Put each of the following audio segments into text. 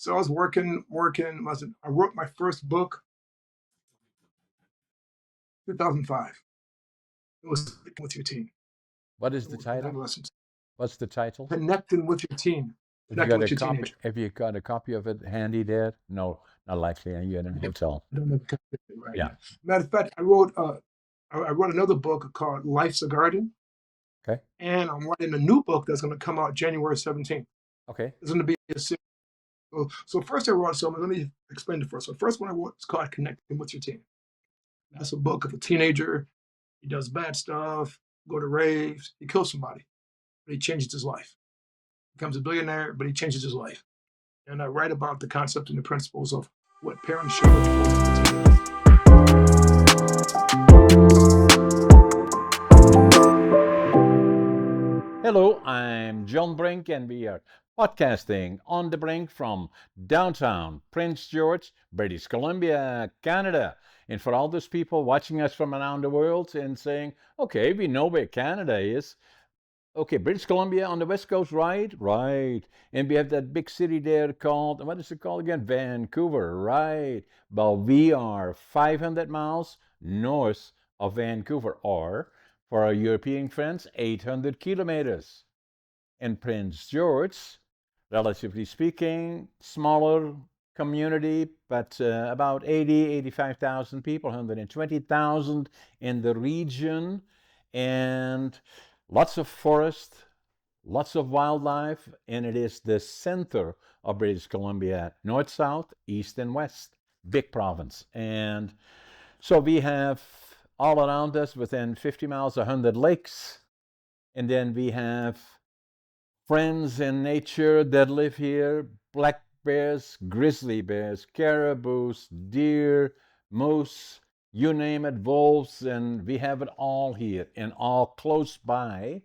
So I was working. I wrote my first book, 2005. It was Connecting with Your Team. What is It the was title? adolescents. What's the title? Connecting with your team. Have you Connecting got a with your copy? teenager. Have you got a copy of it handy there? No, not likely. You're in a I hotel. don't have a copy of it right Yeah. now. Matter of fact, I wrote another book called Life's a Garden, Okay. and I'm writing a new book that's going to come out January 17th. Okay. It's going to be a series. So first I wrote something. Let me explain the first one. First one I wrote is called Connecting with Your Team. That's a book of a teenager. He does bad stuff, go to raves, he kills somebody, but he changes his life. Becomes a billionaire, but he changes his life. And I write about the concept and the principles of what parents should look for in their teenagers. Hello, I'm John Brink, and we are podcasting on the Brink from downtown Prince George, British Columbia, Canada. And for all those people watching us from around the world and saying, okay, we know where Canada is. Okay, British Columbia on the west coast, right? Right. And we have that big city there called, what is it called again? Vancouver, right. Well, we are 500 miles north of Vancouver, or for our European friends, 800 kilometers. And Prince George, relatively speaking, smaller community, but about 85,000 people, 120,000 in the region, and lots of forest, lots of wildlife, and it is the center of British Columbia, north, south, east, and west. Big province. And so we have all around us within 50 miles, 100 lakes. And then we have friends in nature that live here: black bears, grizzly bears, caribous, deer, moose, you name it, wolves, and we have it all here and all close by.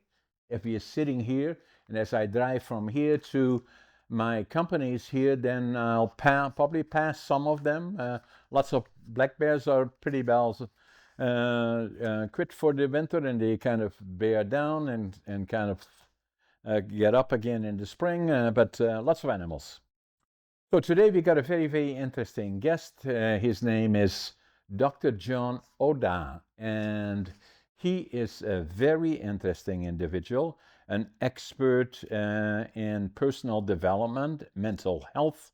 If you're sitting here, and as I drive from here to my companies here, then I'll probably pass some of them. Lots of black bears are pretty well quit for the winter, and they kind of bear down and kind of get up again in the spring, but lots of animals. So today we got a very, very interesting guest. His name is Dr. John Oda, and he is a very interesting individual, an expert in personal development, mental health,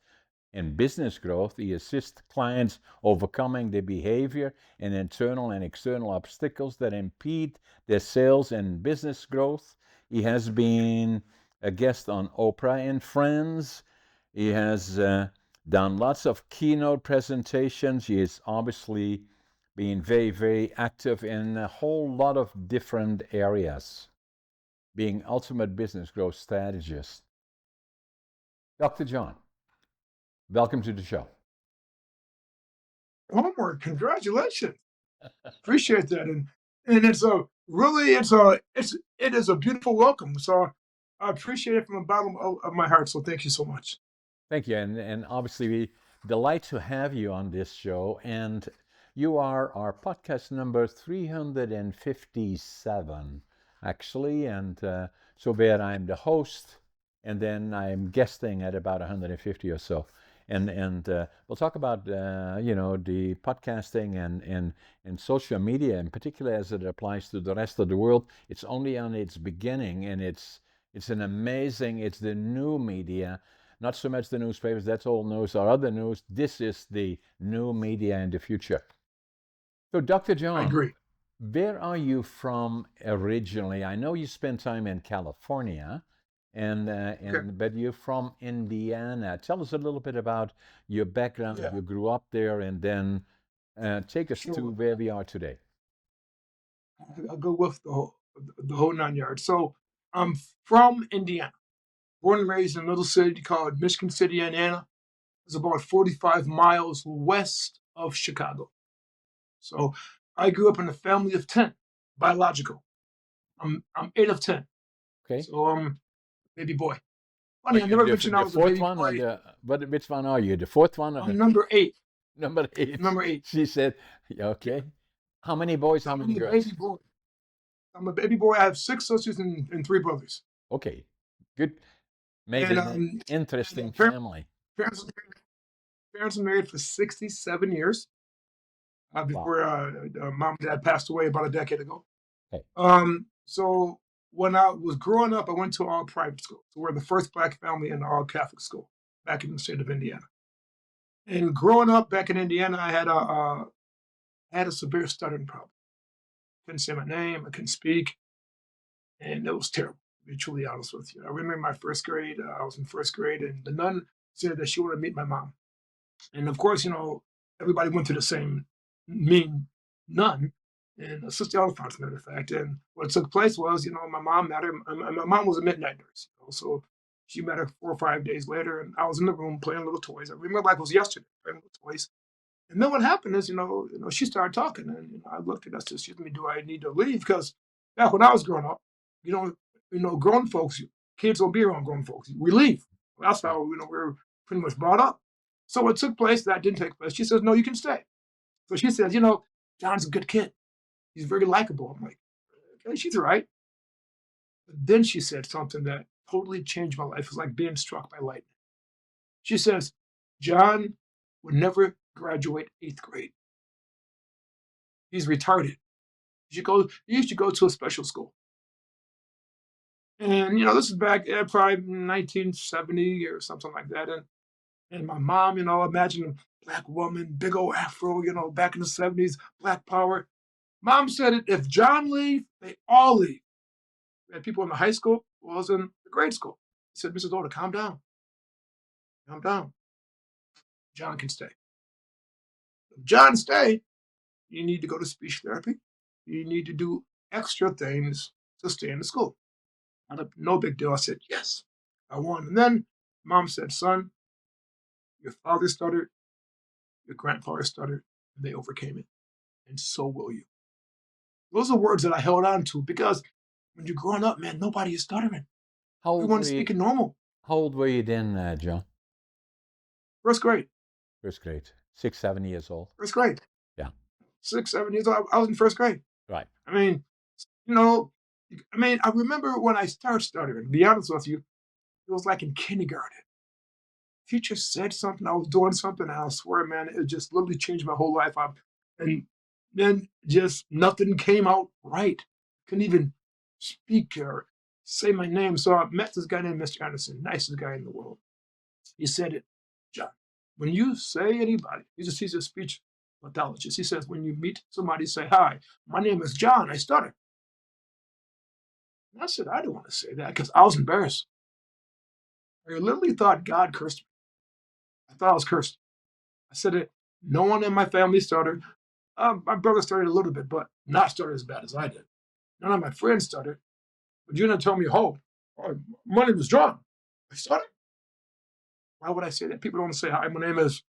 and business growth. He assists clients overcoming the behavior and internal and external obstacles that impede their sales and business growth. He has been a guest on Oprah and Friends. He has done lots of keynote presentations. He is obviously been very, very active in a whole lot of different areas, being ultimate business growth strategist. Dr. John, welcome to the show. Homework, congratulations. Appreciate that. And it's a really it is a beautiful welcome. So I appreciate it from the bottom of my heart. So thank you so much. Thank you. And obviously, we delight to have you on this show. And you are our podcast number 357, actually. And so where I'm the host, and then I'm guesting at about 150 or so. And we'll talk about, the podcasting and social media in particular as it applies to the rest of the world. It's only on its beginning, and it's it's the new media, not so much the newspapers, that's old news or other news. This is the new media in the future. So, Dr. I John, agree. where are you from originally? I know you spent time in California, Okay. but you're from Indiana. Tell us a little bit about your background. Yeah. You grew up there, and then take us to Sure. where we are today. I'll go with the whole 9 yards. So I'm from Indiana, born and raised in a little city called Michigan City, Indiana. It's about 45 miles west of Chicago. So I grew up in a family of 10, biological. I'm 8 of 10. Okay. So I'm baby boy. Are Funny, I you never mentioned I the was a fourth baby one, or boy. the what? Which one are you? The fourth one, or I'm the number 8. number I'm eight? number 8. She said, "Yeah, Yeah. okay. How many boys? So How many I'm a baby girls? boy. I'm a baby boy. I have 6 sisters and 3 brothers. Okay, good. Made And an and interesting apparently family. Parents, parents were married for 67 years Wow. before mom and dad passed away about a decade ago. Okay. So when I was growing up, I went to all private school. So we're the first black family in all Catholic school back in the state of Indiana. And growing up back in Indiana, I had a severe stuttering problem. Couldn't say my name, I couldn't speak, and it was terrible. To be truly honest with you, I remember my first grade. I was in first grade, and the nun said that she wanted to meet my mom. And of course, everybody went to the same mean nun and Sister Oliphant, as a matter of fact. And what took place was, my mom met her. My mom was a midnight nurse, so she met her 4 or 5 days later, and I was in the room playing little toys. I remember like it was yesterday, playing little toys. And then what happened is, she started talking, and I looked at her. I said, "Excuse me, do I need to leave?" Because back when I was growing up, you know, grown folks, kids don't be around grown folks. We leave. That's Yeah. how we were pretty much brought up. So what took place that didn't take place. She says, "No, you can stay." So she says, "John's a good kid. He's very likable." I'm like, "Okay, she's right." But then she said something that totally changed my life. It was like being struck by lightning. She says, "John would never graduate 8th grade. He's retarded. You should go to a special school." And this is back probably 1970 or something like that. And my mom, imagine a black woman, big old afro, back in the 70s, black power. Mom said it, if John leave, they all leave. We had people in the high school, well, I was in the grade school. He said, "Mrs. Oda, calm down, calm down. John can stay. If John stay, you need to go to speech therapy. You need to do extra things to stay in the school." No big deal. I said, "Yes, I won." And then mom said, "Son, your father stuttered, your grandfather stuttered, and they overcame it. And so will you." Those are words that I held on to because when you're growing up, man, nobody is stuttering. How old Everyone were is you? speaking normal. How old were you then, John? First grade, First grade. 6, 7 years old. first grade, Yeah. 6, 7 years old. I was in first grade. Right. I mean, you know, I remember when I started stuttering, to be honest with you, it was like in kindergarten. Teacher said something, I was doing something, and I swear, man, it just literally changed my whole life up. And then just nothing came out right. Couldn't even speak or say my name. So I met this guy named Mr. Anderson, nicest guy in the world. He said it, "John, when you say anybody," he's a speech pathologist. He says, "When you meet somebody, say, 'Hi, my name is John, I stutter.'" And I said, "I don't want to say that," because I was embarrassed. I literally thought God cursed me. I thought I was cursed. I said it. No one in my family stuttered. My brother stuttered a little bit, but not stuttered as bad as I did. None of my friends stuttered. But you didn't tell me, my name is John. I stuttered. Why would I say that? People don't say, "Hi, my name is,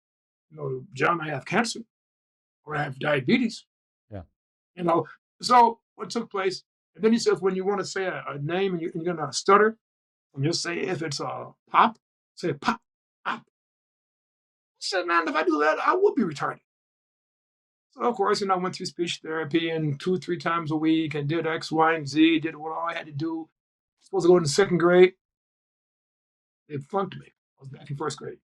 John, I have cancer or I have diabetes." Yeah. You know, so what took place? And then he says, when you want to say a name and you're going to stutter, and you'll say, if it's a pop, say pop, pop. I said, man, if I do that, I would be retarded. So of course, I went through speech therapy and 2, 3 times a week and did X, Y, and Z, did what all I had to do. Supposed to go into second grade. They flunked me. I was back in first grade.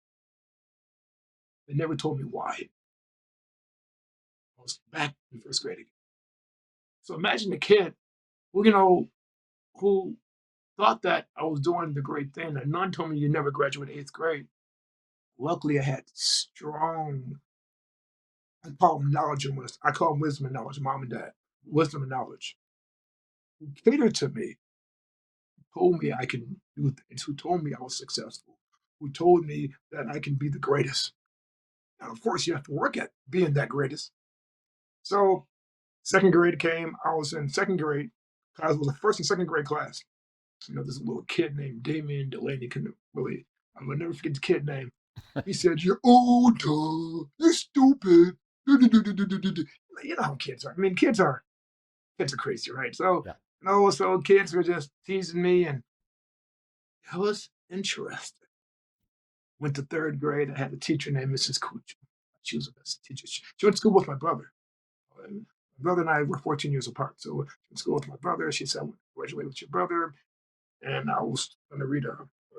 They never told me why. I was back in first grade again. So imagine a kid who, who thought that I was doing the great thing. And none told me you never graduate 8th grade. Luckily, I had strong, I call them knowledge and wisdom. I call them wisdom and knowledge, mom and dad. Wisdom and knowledge. Who catered to me, told me I can do things, who told me I was successful, who told me that I can be the greatest. And of course, you have to work at being that greatest. So, second grade came. I was in second grade. I was the first and second grade class. This little kid named Damien Delaney can really, I will never forget the kid name. He said, "You're older. You're stupid." You know how kids are. I mean, kids are crazy, right? So, Yeah. so kids were just teasing me, and it was interesting. Went to third grade. I had a teacher named Mrs. Cooch. She was the best teacher. She went to school with my brother. And my brother and I were 14 years apart. So she went to school with my brother. She said, "I want to graduate with your brother." And I was going to read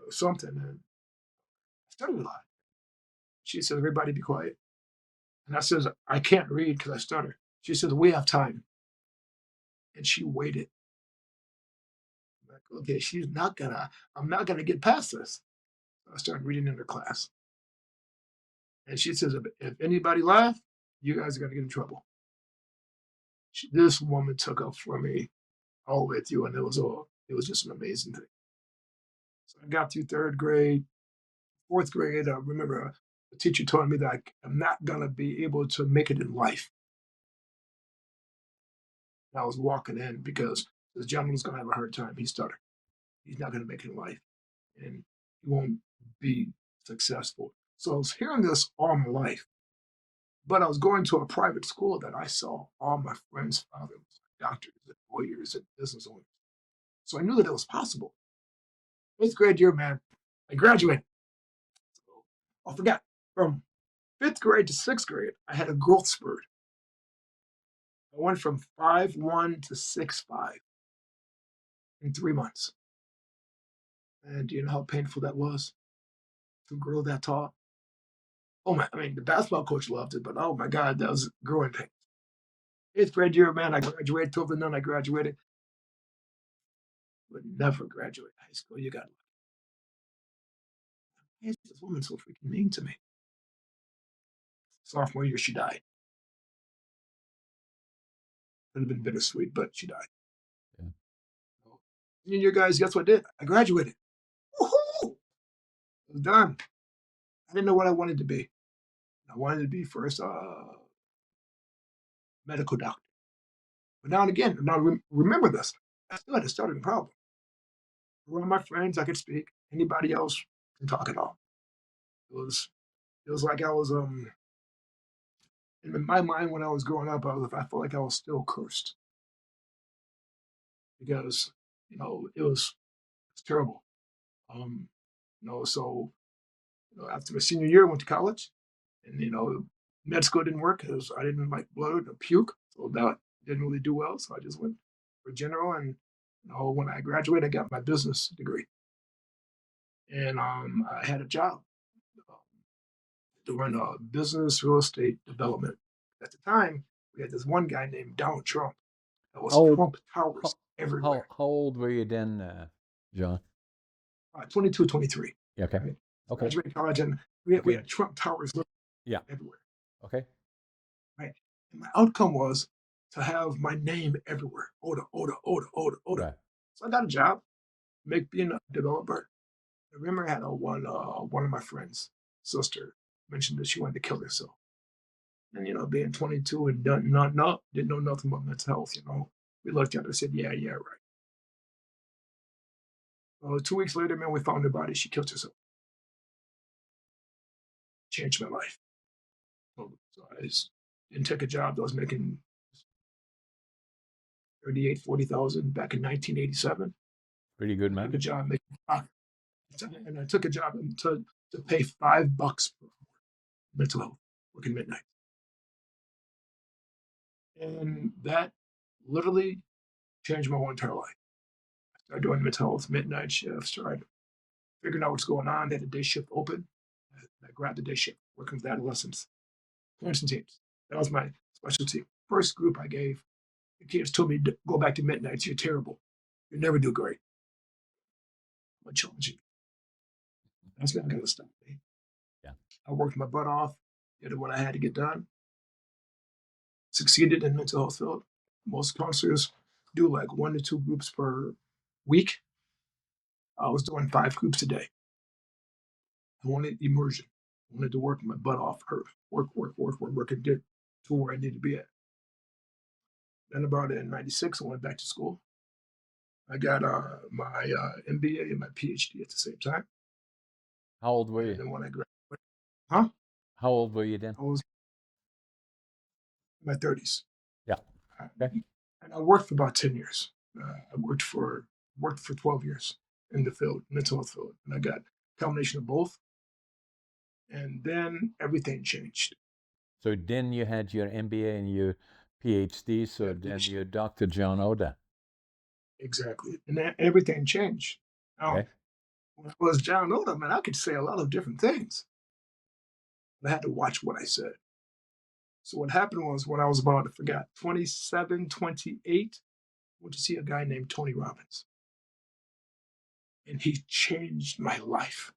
something, and I studied a lot. She says, everybody be quiet. And I says, I can't read because I stutter. She says, we have time. And she waited. I'm like, okay, I'm not gonna get past this. So I started reading in her class. And she says, if anybody laugh, you guys are gonna get in trouble. This woman took up for me all the way through, and it was just an amazing thing. So I got through third grade, fourth grade. I remember the teacher told me that I'm not gonna be able to make it in life. And I was walking in because this gentleman's gonna have a hard time. He stuttered. He's not gonna make it in life, and he won't be successful. So I was hearing this all my life, but I was going to a private school that I saw all my friends' fathers, doctors and lawyers and business owners. So I knew that it was possible. Eighth grade year, man, I graduated. So I forgot from fifth grade to sixth grade, I had a growth spurt. I went from 5'1" to 6'5" in 3 months. And do you know how painful that was to grow that tall? Oh my, I mean, the basketball coach loved it, but oh my God, that was growing pain. Eighth grade year, man, I graduated. 12th and none, I graduated. Would never graduate high school. You got this woman so freaking mean to me. Sophomore year, she died. Would have been bittersweet, but she died. Yeah. Senior year, guys, guess what I did? I graduated. Woohoo! I was done. I didn't know what I wanted to be. I wanted to be first medical doctor. But now and again, now remember this, I still had a stuttering problem. Around my friends, I could speak. Anybody else can talk at all. It was it was like I was in my mind when I was growing up, I felt like I was still cursed because it's terrible. Um, so after my senior year, I went to college, and med school didn't work because I didn't like blood or puke, so that didn't really do well. So I just went for general, and when I graduated, I got my business degree, and I had a job um, doing business real estate development. At the time, we had this one guy named Donald Trump. There was How, Trump towers how, everywhere. how old were you then, John? 22, 23. Yeah, okay. Right? Okay. Graduated college, and we Okay. had Trump towers Yeah. everywhere. Okay. Right? And my outcome was to have my name everywhere. Oda, Oda, Oda, Oda, Oda. Right. So I got a job, being a developer. I remember I had one of my friends' sister mentioned that she wanted to kill herself. And being 22 and didn't know nothing about mental health. We looked at her and said, "Yeah, yeah, right." 2 weeks later, man, we found her body. She killed herself. Changed my life. So I just didn't take a job that was making 38, 40,000 back in 1987. Pretty good, I took man. a job making five, and I took a job to pay $5 per mental health, working midnight, and that literally changed my whole entire life. I started doing mental health midnight shifts, started figuring out what's going on. They had a day shift open. I grabbed the day shift, working with adolescents, parents, and teens. That was my specialty. First group I gave, the kids told me, "Go back to midnights. You're terrible. You never do great." I'm challenging. That's not going to stop me. Yeah. I worked my butt off, did what I had to get done, succeeded in mental health field. Most counselors do like 1 to 2 groups per week. I was doing 5 groups a day. I wanted immersion. I wanted to work my butt off, work, and get to where I needed to be at. Then about in '96, I went back to school. I got my MBA and my PhD at the same time. How old were And you? then when I graduated, huh? How old were you then? I was in my 30s. Yeah. Okay. And I worked for about 10 years. I worked for 12 years in the field, mental health field, and I got a combination of both. And then everything changed. So then you had your MBA and your PhD. So then you're Dr. John Oda. Exactly, and then everything changed. Now, Okay. when I was John Oda, man, I could say a lot of different things. but I had to watch what I said. So what happened was when I was about, I forgot, 27, 28, I went to see a guy named Tony Robbins, and he changed my life.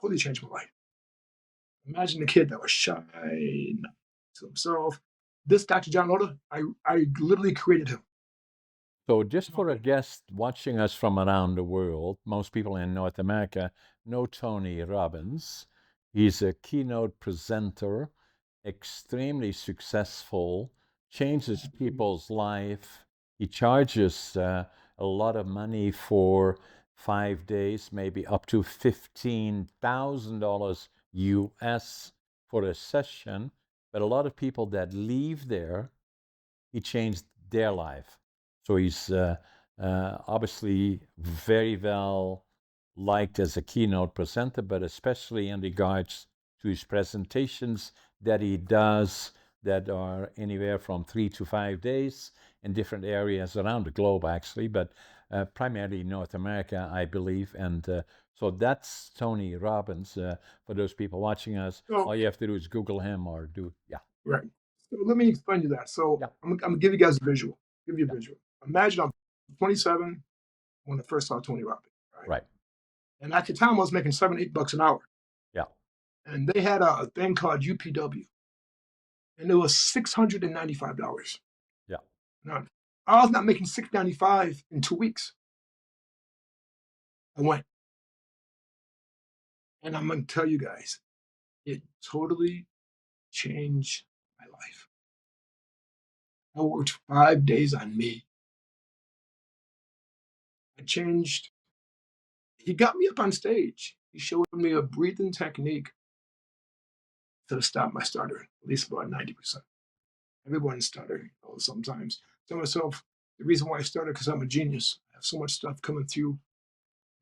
Totally changed my life. Imagine a kid that was shy, not to himself. This Dr. John Loda, I literally created him. So, just for a guest watching us from around the world, most people in North America know Tony Robbins. He's a keynote presenter, extremely successful, changes people's life. He charges a lot of money for 5 days, maybe up to $15,000 US for a session. But a lot of people that leave there, he changed their life. So he's obviously very well liked as a keynote presenter, but especially in regards to his presentations that he does that are anywhere from 3 to 5 days in different areas around the globe, actually, but primarily North America, I believe. And so that's Tony Robbins. For those people watching us, all So, you have to do is Google him or yeah, right. So let me explain to that. So yeah, I'm gonna give you guys a visual. Give you a yeah, visual. Imagine I'm 27 when I first saw Tony Robbins, right? right, And at the time I was making $7, $8 an hour. yeah, And they had a thing called UPW, and it was $695. yeah. Now, I was not making $695 in 2 weeks. I went, and I'm gonna tell you guys, it totally changed my life. I worked 5 days on me. I changed. He got me up on stage. He showed me a breathing technique to stop my stutter, at least about 90%. Everyone stutter, sometimes. Tell myself the reason why I stutter because I'm a genius. I have so much stuff coming through.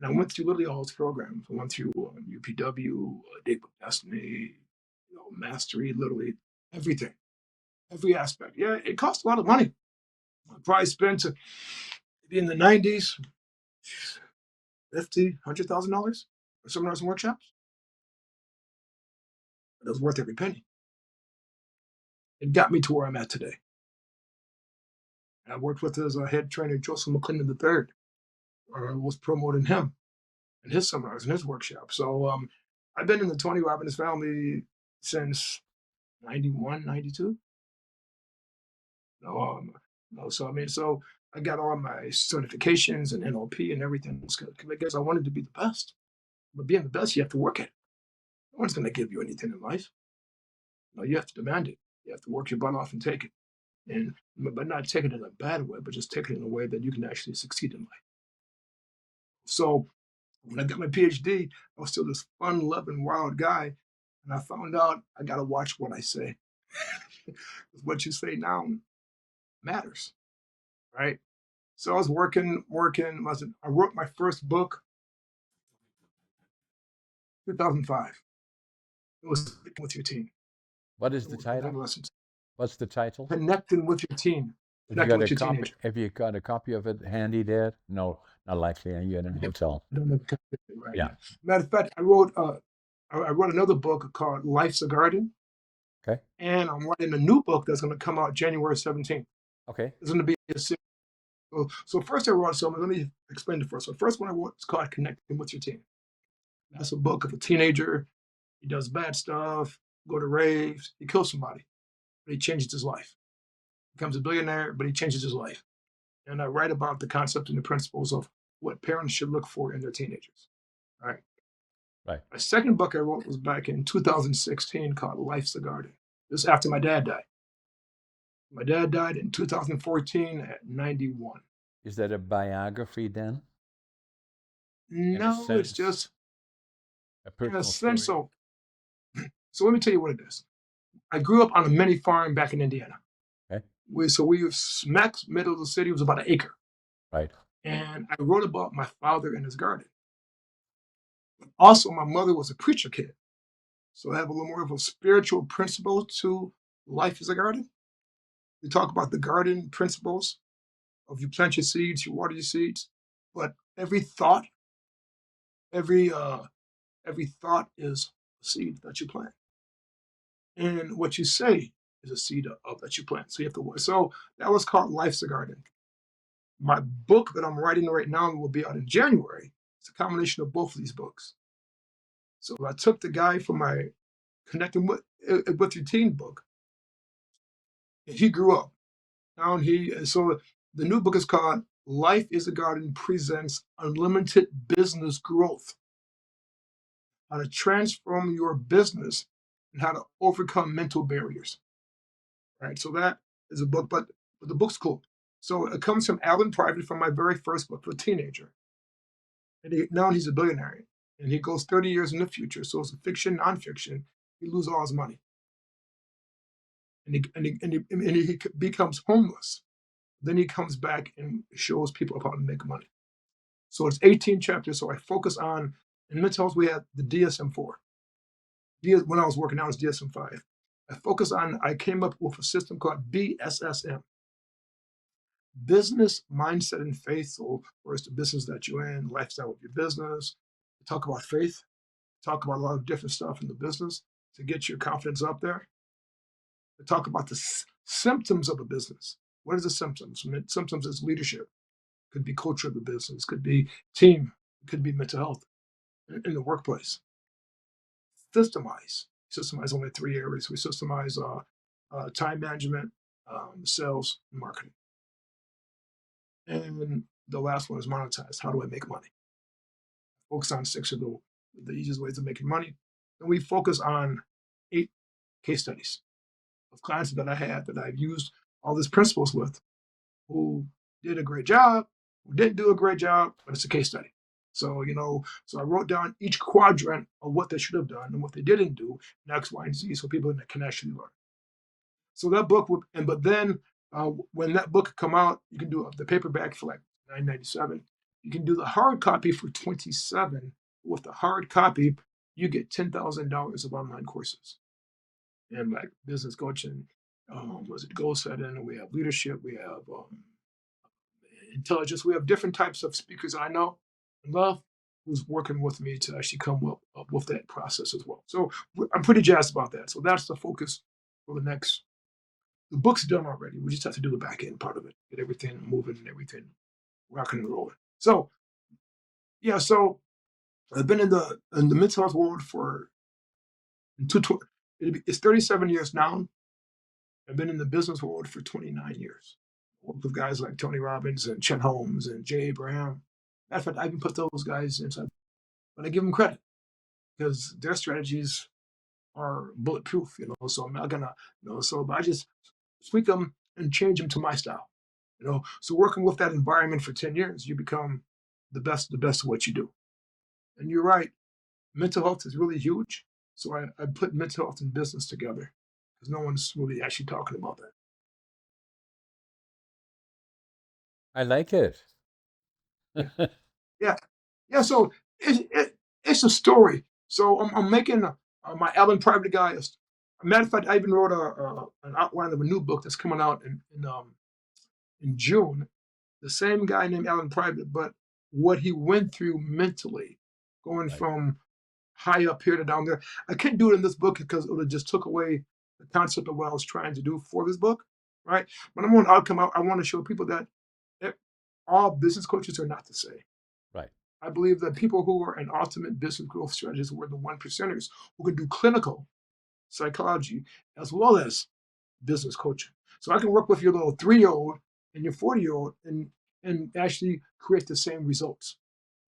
And I went through literally all his programs. I went through UPW, Dig with Destiny, Mastery, literally everything, every aspect. Yeah, it costs a lot of money. I probably spent maybe in the 90s, 50, $100,000 for seminars and workshops. But it was worth every penny. It got me to where I'm at today. And I worked with his head trainer, Joseph McClendon III, or was promoting him and his seminars and his workshops. So I've been in the Tony Robbins family since 91, 92. So I mean, so I got all my certifications and NLP and everything because I wanted to be the best. But being the best, you have to work at it. No one's going to give you anything in life. No, you have to demand it. You have to work your butt off and take it. And but not take it in a bad way, but just take it in a way that you can actually succeed in life. So when I got my PhD, I was still this fun-loving, wild guy, and I found out I got to watch what I say. 'Cause what you say now matters, right? So I was working. I wrote my first book, 2005. It was Connecting with Your Team. What is It the was with title? adolescents. What's the title? Connecting with your team. Have you Connecting got with a your copy? teenager. Have you got a copy of it handy there? No, not likely. You're in a hotel. I don't know the right Yeah. now. Matter of fact, I wrote another book called Life's a Garden, Okay. and I'm writing a new book that's going to come out January 17th. Okay. It's going to be a series. So first I wrote something. Let me explain it first. So first one I wrote is called Connecting with Your Team. That's a book of a teenager. He does bad stuff, go to raves, he kills somebody, but he changes his life. Becomes a billionaire, but he changes his life. And I write about the concept and the principles of what parents should look for in their teenagers. All right. Right. My second book I wrote was back in 2016 called Life's a Garden. This is after my dad died. My dad died in 2014 at 91. Is that a biography then? In a No, it's sense, just a in a personal sense. story. So let me tell you what it is. I grew up on a mini farm back in Indiana. Okay. We were smack middle of the city. It was about an acre. Right. And I wrote about my father and his garden. Also, my mother was a preacher kid. So I have a little more of a spiritual principle to life as a garden. We talk about the garden principles of you plant your seeds, you water your seeds, but every thought is a seed that you plant. And what you say is a seed of that you plant. So you have to. So that was called Life's a Garden. My book that I'm writing right now will be out in January. It's a combination of both of these books. So I took the guy from my Connecting with Your Teen book, and he grew up. Now so the new book is called Life is a Garden Presents Unlimited Business Growth: How to Transform Your Business and How to Overcome Mental Barriers. Right. So that is a book, but the book's cool. So it comes from Alan Private from my very first book for a teenager. And now he's a billionaire. And he goes 30 years in the future. So it's a fiction, nonfiction. He loses all his money. And he becomes homeless. Then he comes back and shows people how to make money. So it's 18 chapters. So I focus on, in mental health, we have the DSM-4. When I was working out, it was DSM-5. I came up with a system called BSSM: business, mindset, and faith. So, where's the business that you're in, lifestyle of your business. We talk about faith, talk about a lot of different stuff in the business to get your confidence up there. We talk about the symptoms of a business. What are the symptoms? Symptoms is leadership. Could be culture of the business. Could be team. Could be mental health in the workplace. Systemize. Systemize only 3 areas. We systemize time management, sales, and marketing. And the last one is monetize. How do I make money? Focus on 6 of the easiest ways of making money. And we focus on 8 case studies of clients that I had that I've used all these principles with, who did a great job, who didn't do a great job, but it's a case study. So, so I wrote down each quadrant of what they should have done and what they didn't do, and X, Y, and Z, so people can actually learn. So that book would, but then when that book come out, you can do the paperback for like $9.97. You can do the hard copy for $27. With the hard copy, you get $10,000 of online courses and like business coaching. Was it goal setting? We have leadership. We have intelligence. We have different types of speakers I know and love who's working with me to actually come up with that process as well. So I'm pretty jazzed about that. So that's the focus for the next. The book's done already. We just have to do the back end part of it, get everything moving and everything rocking and rolling. So yeah, so I've been in the mental health world for it's 37 years now. I've been in the business world for 29 years. Worked with guys like Tony Robbins and Chet Holmes and Jay Abraham. Matter of fact, I even put those guys inside, but I give them credit because their strategies are bulletproof, So I'm not gonna, but I just tweak them and change them to my style, So working with that environment for 10 years, you become the best of what you do. And you're right, mental health is really huge. So I put mental health and business together because no one's really actually talking about that. I like it. Yeah, yeah, yeah. So it's a story. So I'm making my Alan Private guy. Matter of fact, I even wrote an outline of a new book that's coming out in June. The same guy named Alan Private, but what he went through mentally, going Right. from high up here to down there. I couldn't do it in this book because it would have just took away the concept of what I was trying to do for this book, right? But I'm on outcome. I want to show people that all business coaches are not the same. Right. I believe that people who are in ultimate business growth strategists were the 1%ers who can do clinical psychology as well as business coaching. So I can work with your little 3-year-old and your 40-year-old and actually create the same results.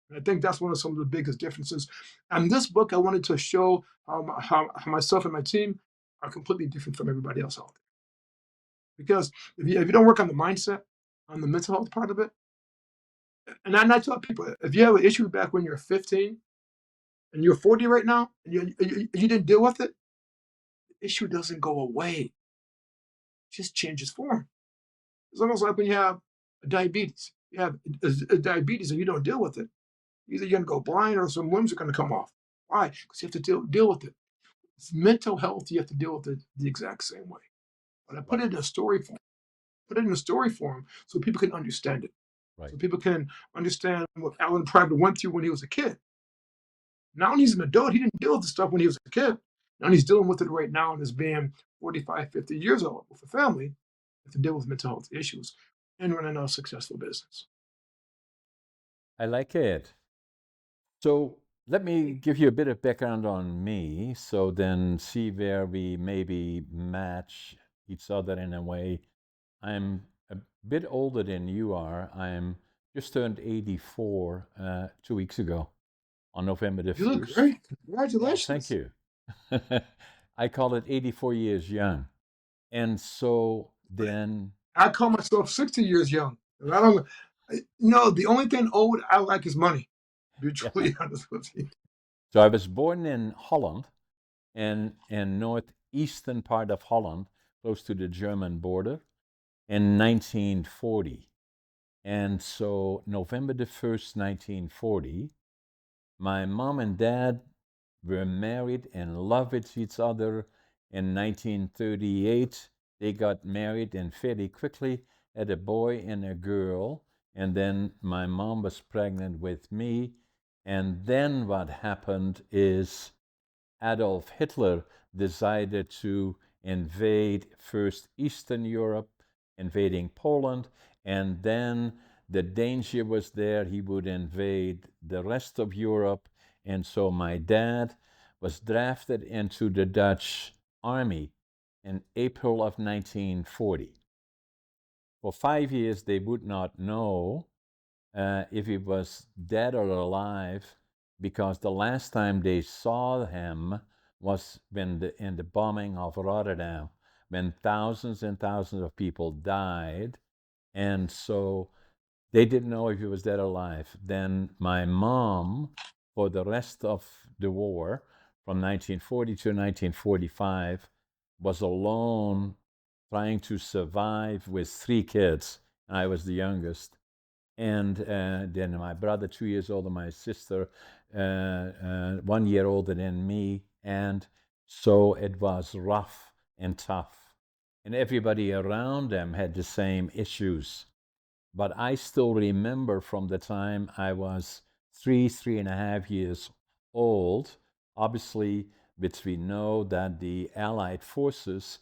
And I think that's one of some of the biggest differences. And this book, I wanted to show how myself and my team are completely different from everybody else out there. Because if you don't work on the mindset, on the mental health part of it, and I tell people, if you have an issue back when you're 15 and you're 40 right now, and you didn't deal with it, the issue doesn't go away. It just changes form. It's almost like when you have diabetes. You have a diabetes and you don't deal with it. Either you're going to go blind or some limbs are going to come off. Why? Because you have to deal with it. It's mental health, you have to deal with it the exact same way. But I put Right. it in a story form. Put it in a story form so people can understand it. Right. So people can understand what Alan Private went through when he was a kid. Now he's an adult. He didn't deal with the stuff when he was a kid. Now he's dealing with it right now and is being 45, 50 years old with a family to deal with mental health issues and running a successful business. I like it. So let me give you a bit of background on me, so then see where we maybe match each other in a way. I'm a bit older than you are. I'm just turned 84 2 weeks ago on November the You look 1st. great. Oh, thank Congratulations. you. I call it 84 years young. And so then, I call myself 60 years young. And I don't, no, the only thing old I like is money, to be yeah. truly honest with you. So I was born in Holland, and in northeastern part of Holland, close to the German border, in 1940. And so November the 1st, 1940, my mom and dad were married and loved each other. In 1938, they got married and fairly quickly had a boy and a girl. And then my mom was pregnant with me. And then what happened is Adolf Hitler decided to invade first Eastern Europe, invading Poland, and then the danger was there he would invade the rest of Europe. And so my dad was drafted into the Dutch army in April of 1940. For 5 years, they would not know if he was dead or alive, because the last time they saw him was in the bombing of Rotterdam, when thousands and thousands of people died. And so they didn't know if he was dead or alive. Then my mom, for the rest of the war, from 1940 to 1945, was alone trying to survive with 3 kids. I was the youngest. And then my brother, 2 years older, my sister, 1 year older than me. And so it was rough and tough. And everybody around them had the same issues. But I still remember from the time I was 3.5 years old, obviously, which we know that the Allied forces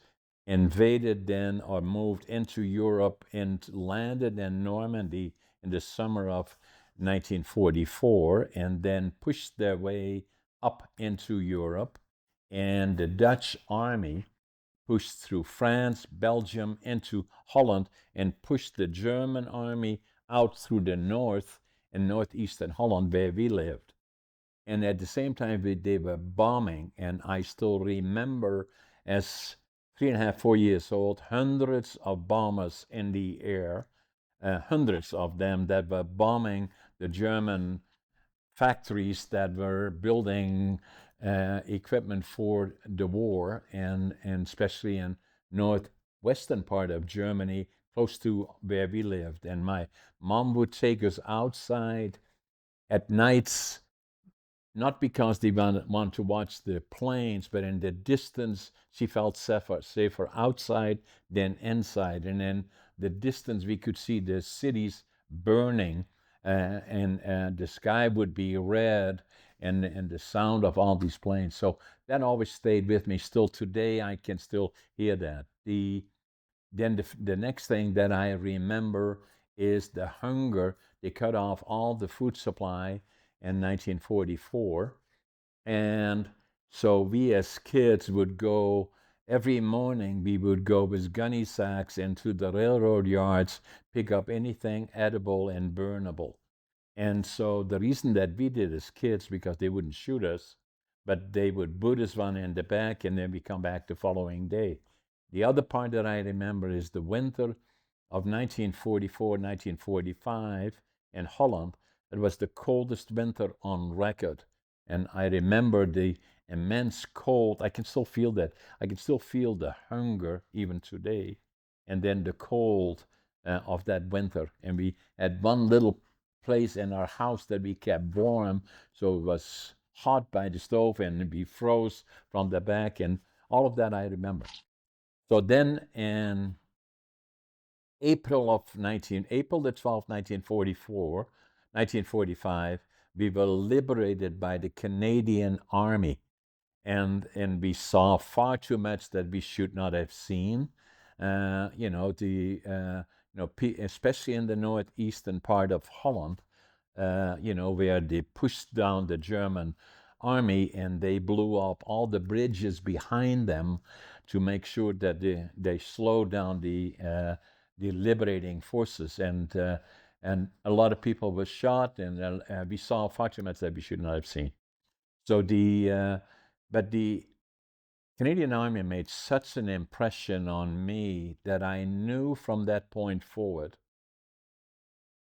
invaded then or moved into Europe and landed in Normandy in the summer of 1944, and then pushed their way up into Europe. And the Dutch army pushed through France, Belgium, into Holland, and pushed the German army out through the north and northeastern Holland, where we lived. And at the same time, they were bombing. And I still remember, as 3.5, 4 years old, hundreds of bombers in the air, hundreds of them that were bombing the German factories that were building equipment for the war, and especially in northwestern part of Germany, close to where we lived. And my mom would take us outside at nights, not because they want to watch the planes, but in the distance, she felt safer outside than inside. And in the distance, we could see the cities burning, and the sky would be red, and the sound of all these planes. So that always stayed with me. Still today, I can still hear that. The next thing that I remember is the hunger. They cut off all the food supply in 1944. And so we as kids would go, every morning we would go with gunny sacks into the railroad yards, pick up anything edible and burnable. And so the reason that we did as kids, because they wouldn't shoot us, but they would boot us one in the back, and then we come back the following day. The other part that I remember is the winter of 1944, 1945 in Holland. It was the coldest winter on record. And I remember the immense cold. I can still feel that. I can still feel the hunger even today. And then the cold of that winter. And we had one little place in our house that we kept warm, so it was hot by the stove, and we froze from the back, and all of that I remember. So then in April the 12th, 1944, 1945, we were liberated by the Canadian Army, and we saw far too much that we should not have seen. Especially in the northeastern part of Holland, where they pushed down the German army and they blew up all the bridges behind them to make sure that they slowed down the liberating forces, and a lot of people were shot, and we saw far too much that we should not have seen. So but the Canadian Army made such an impression on me that I knew from that point forward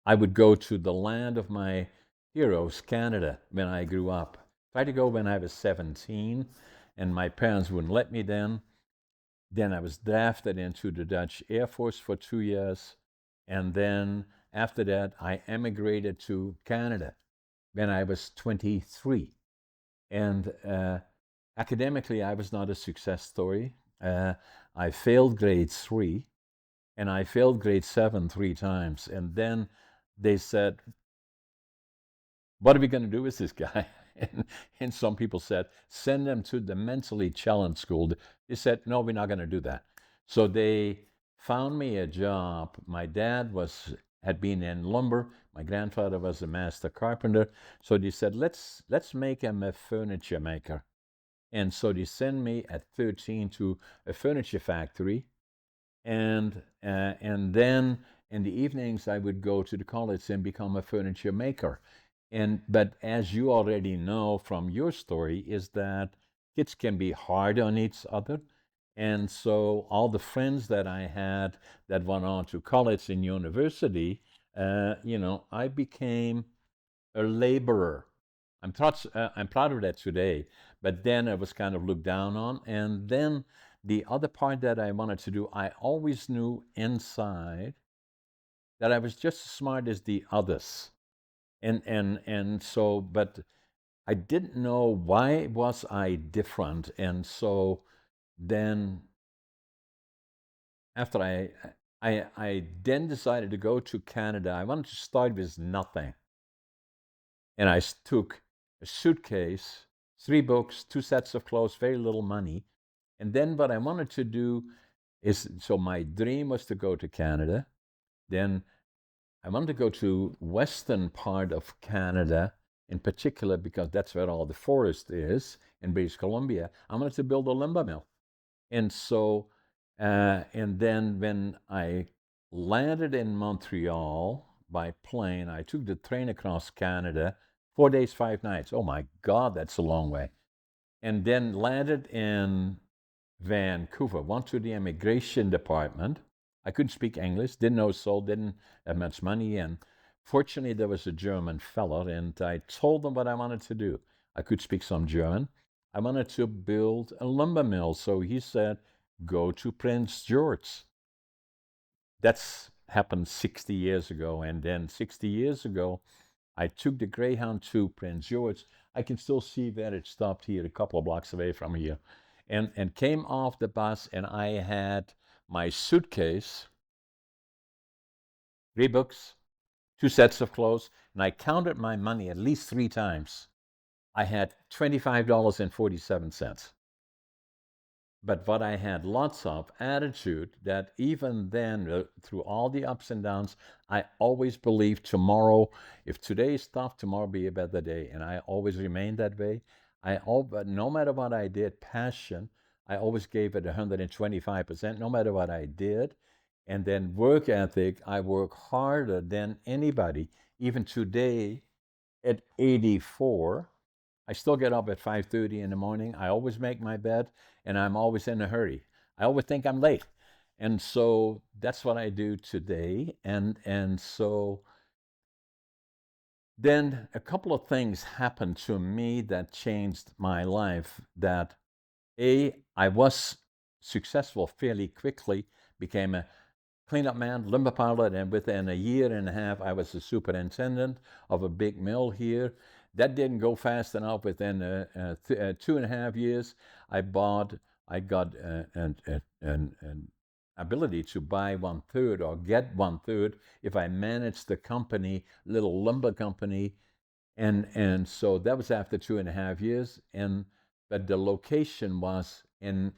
I would go to the land of my heroes, Canada, when I grew up. Tried to go when I was 17, and my parents wouldn't let me then. Then I was drafted into the Dutch Air Force for 2 years, and then after that, I emigrated to Canada when I was 23. And academically, I was not a success story. I failed grade 3, and I failed grade 7 3 times. And then they said, what are we going to do with this guy? And some people said, send him to the mentally challenged school. They said, no, we're not going to do that. So they found me a job. My dad had been in lumber. My grandfather was a master carpenter. So they said, let's make him a furniture maker. And so they sent me at 13 to a furniture factory. And then in the evenings, I would go to the college and become a furniture maker. But as you already know from your story, is that kids can be hard on each other. And so all the friends that I had that went on to college and university, I became a laborer. I'm proud of that today, but then I was kind of looked down on. And then the other part that I wanted to do, I always knew inside that I was just as smart as the others. But I didn't know why was I different. And so then after I then decided to go to Canada, I wanted to start with nothing. And I took a suitcase, 3 books, 2 sets of clothes, very little money. And then what I wanted to do is, so my dream was to go to Canada. Then I wanted to go to western part of Canada, in particular, because that's where all the forest is in British Columbia. I wanted to build a lumber mill. And so, and then when I landed in Montreal by plane, I took the train across Canada, 4 days, 5 nights. Oh my God, that's a long way. And then landed in Vancouver, went to the immigration department. I couldn't speak English, didn't know soul, didn't have much money. And fortunately, there was a German fellow, and I told him what I wanted to do. I could speak some German. I wanted to build a lumber mill. So he said, go to Prince George. That's happened 60 years ago. And then 60 years ago, I took the Greyhound to Prince George. I can still see that it stopped here a couple of blocks away from here. And came off the bus, and I had my suitcase, 3 books, 2 sets of clothes, and I counted my money at least 3 times. I had $25.47. But what I had lots of attitude that even then, through all the ups and downs, I always believed tomorrow, if today is tough, tomorrow will be a better day. And I always remained that way. But no matter what I did, passion, I always gave it 125%, no matter what I did. And then work ethic, I work harder than anybody. Even today, at 84, I still get up at 5:30 in the morning. I always make my bed, and I'm always in a hurry. I always think I'm late. And so that's what I do today. And so then a couple of things happened to me that changed my life. That I was successful fairly quickly, became a cleanup man, lumber pilot, and within a year and a half, I was the superintendent of a big mill here. That didn't go fast enough. Within 2.5 years, I got an ability to buy 1/3 or get 1/3 if I managed the company, little lumber company. And so that was after 2.5 years, and but the location was in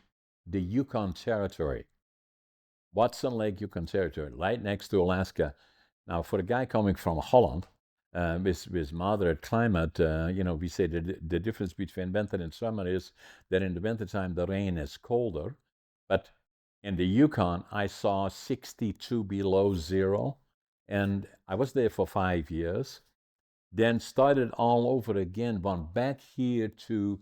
the Yukon Territory, Watson Lake, Yukon Territory, right next to Alaska. Now, for a guy coming from Holland, with moderate climate, we say the difference between winter and summer is that in the wintertime the rain is colder, but in the Yukon I saw 62 below zero, and I was there for 5 years. Then started all over again, went back here to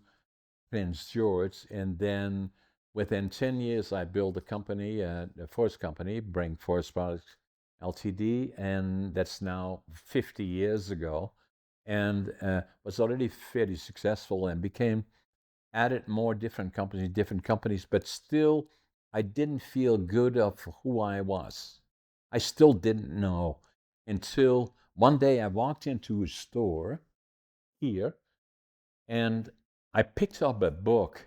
Prince George, and then within 10 years, I built a company, a forest company, Brink Forest Products Ltd., and that's now 50 years ago, and was already fairly successful and became added more different companies, but still, I didn't feel good of who I was. I still didn't know until one day I walked into a store here and I picked up a book,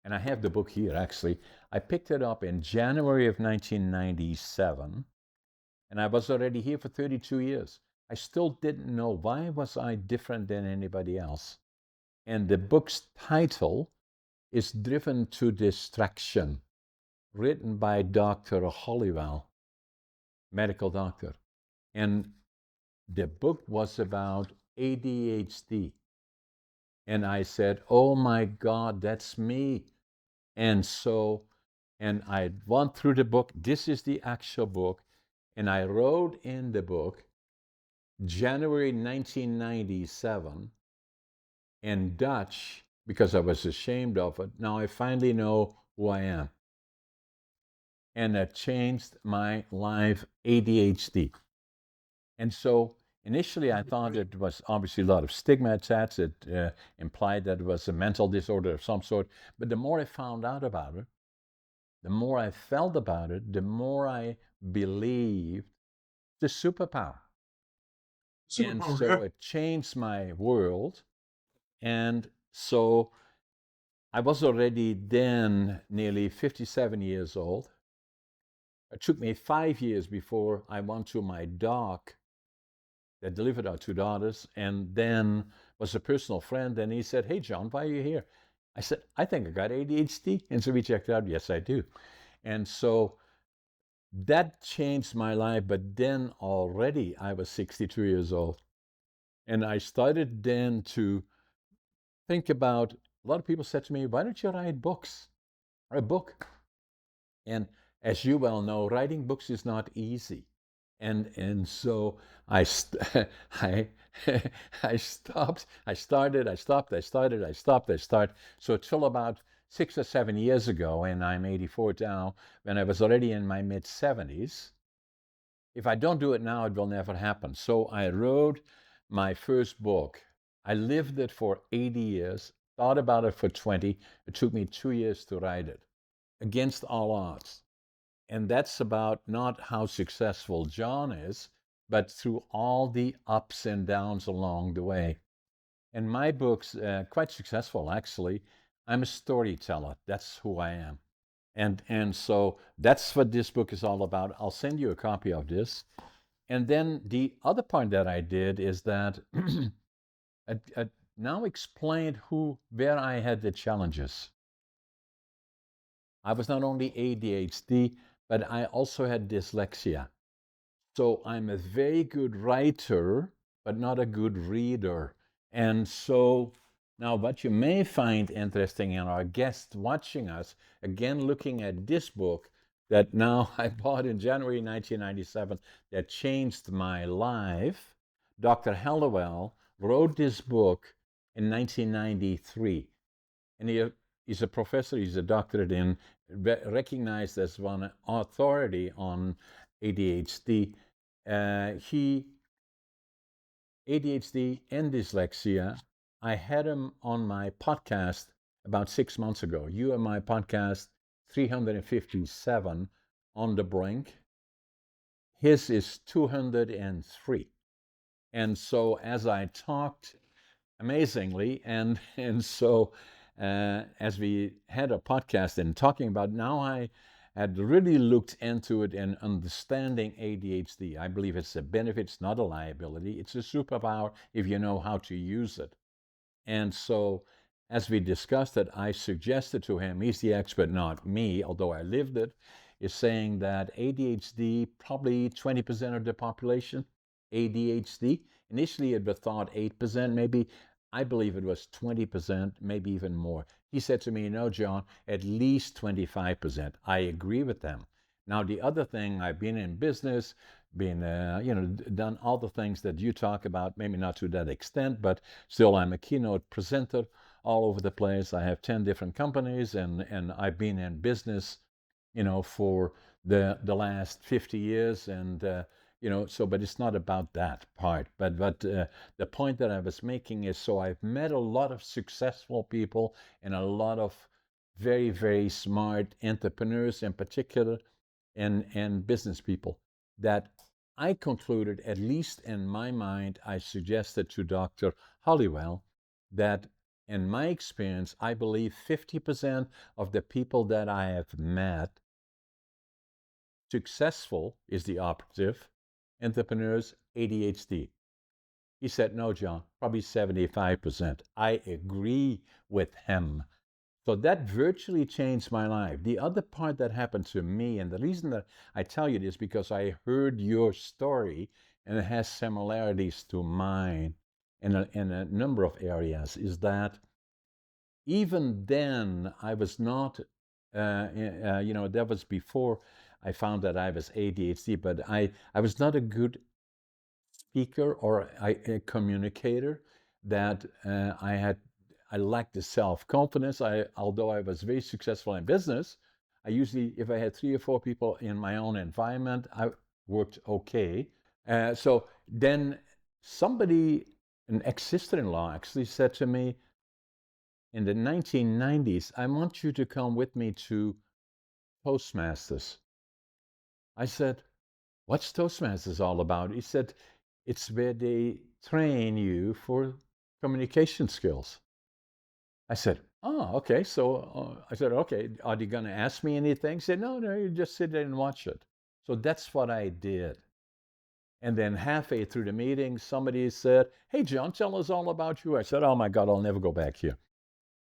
and I have the book here actually. I picked it up in January of 1997, and I was already here for 32 years. I still didn't know why was I different than anybody else. And the book's title is Driven to Distraction, written by Dr. Hollywell, medical doctor. And the book was about ADHD. And I said, oh my God, that's me. And so, and I went through the book. This is the actual book. And I wrote in the book, January 1997, in Dutch, because I was ashamed of it. Now I finally know who I am. And that changed my life, ADHD. And so initially I thought it was obviously a lot of stigma attached. It implied that it was a mental disorder of some sort. But the more I found out about it, the more I felt about it, the more I believed the superpower. And Superpower, so yeah. it changed my world. And so I was already then nearly 57 years old. It took me 5 years before I went to my doc that delivered our two daughters, and then was a personal friend. And he said, hey, John, why are you here? I said, I think I got ADHD. And so we checked it out. Yes, I do. And so that changed my life. But then already I was 62 years old. And I started then to think about, a lot of people said to me, why don't you write books? Or a book. And as you well know, writing books is not easy. And so I I I stopped. I started. I stopped. I started. I stopped. I start. So till about 6 or 7 years ago, and I'm 84 now. When I was already in my mid 70s, if I don't do it now, it will never happen. So I wrote my first book. I lived it for 80 years. Thought about it for 20. It took me 2 years to write it, against all odds. And that's about not how successful John is, but through all the ups and downs along the way. And my book's quite successful, actually. I'm a storyteller. That's who I am. And so that's what this book is all about. I'll send you a copy of this. And then the other part that I did is that I now explained where I had the challenges. I was not only ADHD, but I also had dyslexia. So I'm a very good writer, but not a good reader. And so now what you may find interesting in our guest watching us, again, looking at this book that now I bought in January 1997 that changed my life. Dr. Hallowell wrote this book in 1993. And he's a professor, he's a doctorate in, recognized as one authority on ADHD. He ADHD and dyslexia. I had him on my podcast about 6 months ago. You are my podcast 357 on the brink. His is 203. And so as I talked, amazingly, and so as we had a podcast and talking about, now had really looked into it and understanding ADHD. I believe it's a benefit, it's not a liability. It's a superpower if you know how to use it. And so, as we discussed it, I suggested to him, he's the expert, not me, although I lived it, is saying that ADHD, probably 20% of the population, ADHD. Initially, it was thought 8%, maybe. I believe it was 20%, maybe even more. He said to me, no, John, at least 25%. I agree with them. Now, the other thing, I've been in business, been, done all the things that you talk about, maybe not to that extent, but still, I'm a keynote presenter all over the place. I have 10 different companies, and I've been in business, for the last 50 years, and so. But it's not about that part. But the point that I was making is, so I've met a lot of successful people and a lot of very, very smart entrepreneurs in particular, and business people that I concluded, at least in my mind, I suggested to Dr. Hollywell that in my experience, I believe 50% of the people that I have met, successful is the operative, entrepreneurs, ADHD. He said, no, John, probably 75%. I agree with him. So that virtually changed my life. The other part that happened to me, and the reason that I tell you this, because I heard your story and it has similarities to mine in a number of areas, is that even then I was not, that was before I found that I was ADHD, but I was not a good speaker or a communicator, that I lacked the self-confidence. Although I was very successful in business, I usually, if I had 3 or 4 people in my own environment, I worked okay. So then somebody, an ex-sister-in-law, actually said to me in the 1990s, I want you to come with me to Toastmasters. I said, what's Toastmasters all about? He said, it's where they train you for communication skills. I said, oh, okay. So I said, okay, are they going to ask me anything? He said, no, you just sit there and watch it. So that's what I did. And then halfway through the meeting, somebody said, hey, John, tell us all about you. I said, oh my God, I'll never go back here.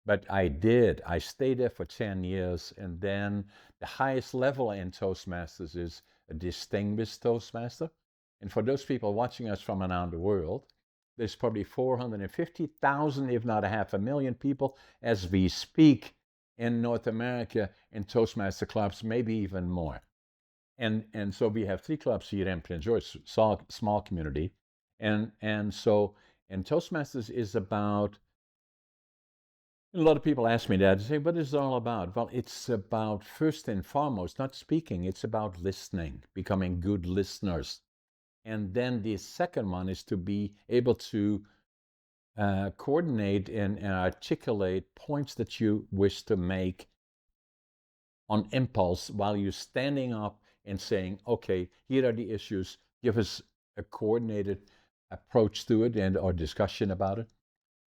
But I did. I stayed there for 10 years. And then the highest level in Toastmasters is a distinguished Toastmaster. And for those people watching us from around the world, there's probably 450,000, if not 500,000 people as we speak in North America in Toastmaster clubs, maybe even more. And so we have 3 clubs here in Prince George, small community. And Toastmasters is about, a lot of people ask me that, they say, what is it all about? Well, it's about, first and foremost, not speaking, it's about listening, becoming good listeners. And then the second one is to be able to coordinate and articulate points that you wish to make on impulse while you're standing up and saying, okay, here are the issues, give us a coordinated approach to it and or discussion about it.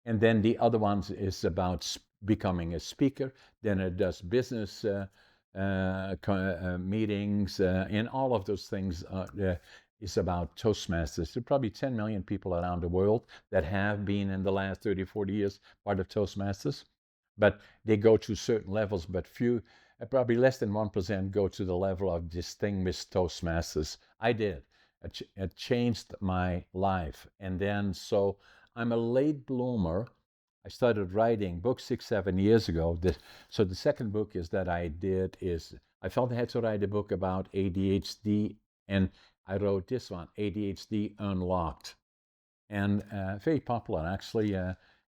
And then the other one is about becoming a speaker. Then it does business meetings, and all of those things is about Toastmasters. There are probably 10 million people around the world that have been in the last 30, 40 years part of Toastmasters. But they go to certain levels, but few, probably less than 1% go to the level of distinguished Toastmasters. I did. It changed my life. And then, so I'm a late bloomer. I started writing books 6, 7 years ago. So the second book is that I did is, I felt I had to write a book about ADHD, and I wrote this one, ADHD Unlocked. And very popular, actually.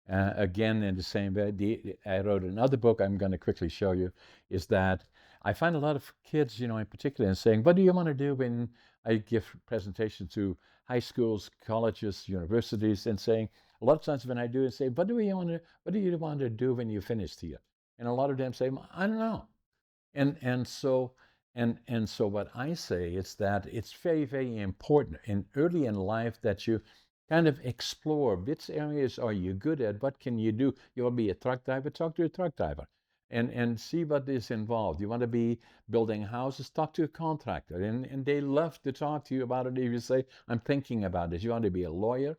Again, in the same way, I wrote another book I'm going to quickly show you, is that I find a lot of kids, in particular, saying, what do you want to do when I give presentations to high schools, colleges, universities, and saying, a lot of times when I do it, say, what do you want to do when you finished here? And a lot of them say, I don't know. And so what I say is that it's very, very important early in life that you kind of explore which areas are you good at, what can you do. You want to be a truck driver, talk to a truck driver. and see what is involved. You want to be building houses, talk to a contractor, and they love to talk to you about it. If you say, I'm thinking about this, you want to be a lawyer,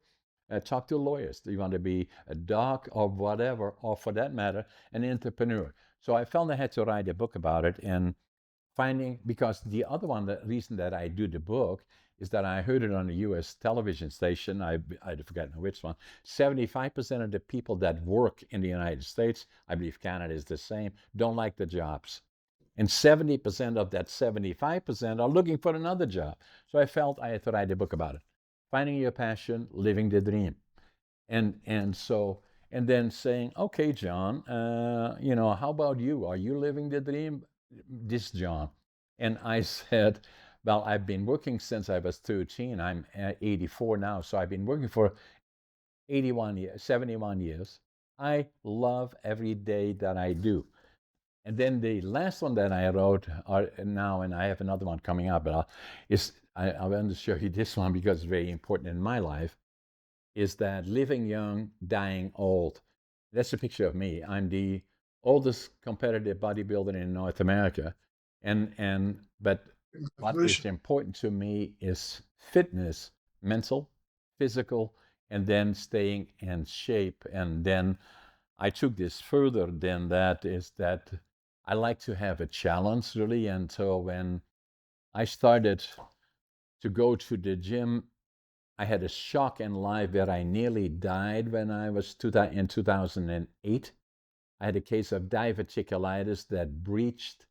talk to lawyers. You want to be a doc or whatever, or for that matter, an entrepreneur. So I felt I had to write a book about it, and finding, because the other one, the reason that I do the book is that I heard it on a US television station. I'd forgotten which one. 75% of the people that work in the United States, I believe Canada is the same, don't like the jobs. And 70% of that 75% are looking for another job. So I felt I had to write a book about it. Finding your passion, living the dream. And then saying, okay, John, how about you? Are you living the dream? This John. And I said, well, I've been working since I was 13. I'm 84 now, so I've been working for 81 years, 71 years. I love every day that I do. And then the last one that I wrote now, and I have another one coming up, but I want to show you this one because it's very important in my life, is that living young, dying old. That's a picture of me. I'm the oldest competitive bodybuilder in North America. But what is Congratulations. important to me is fitness, mental, physical, and then staying in shape. And then I took this further than that, is that I like to have a challenge really. And so when I started to go to the gym, I had a shock in life where I nearly died when I was in 2008. I had a case of diverticulitis that breached,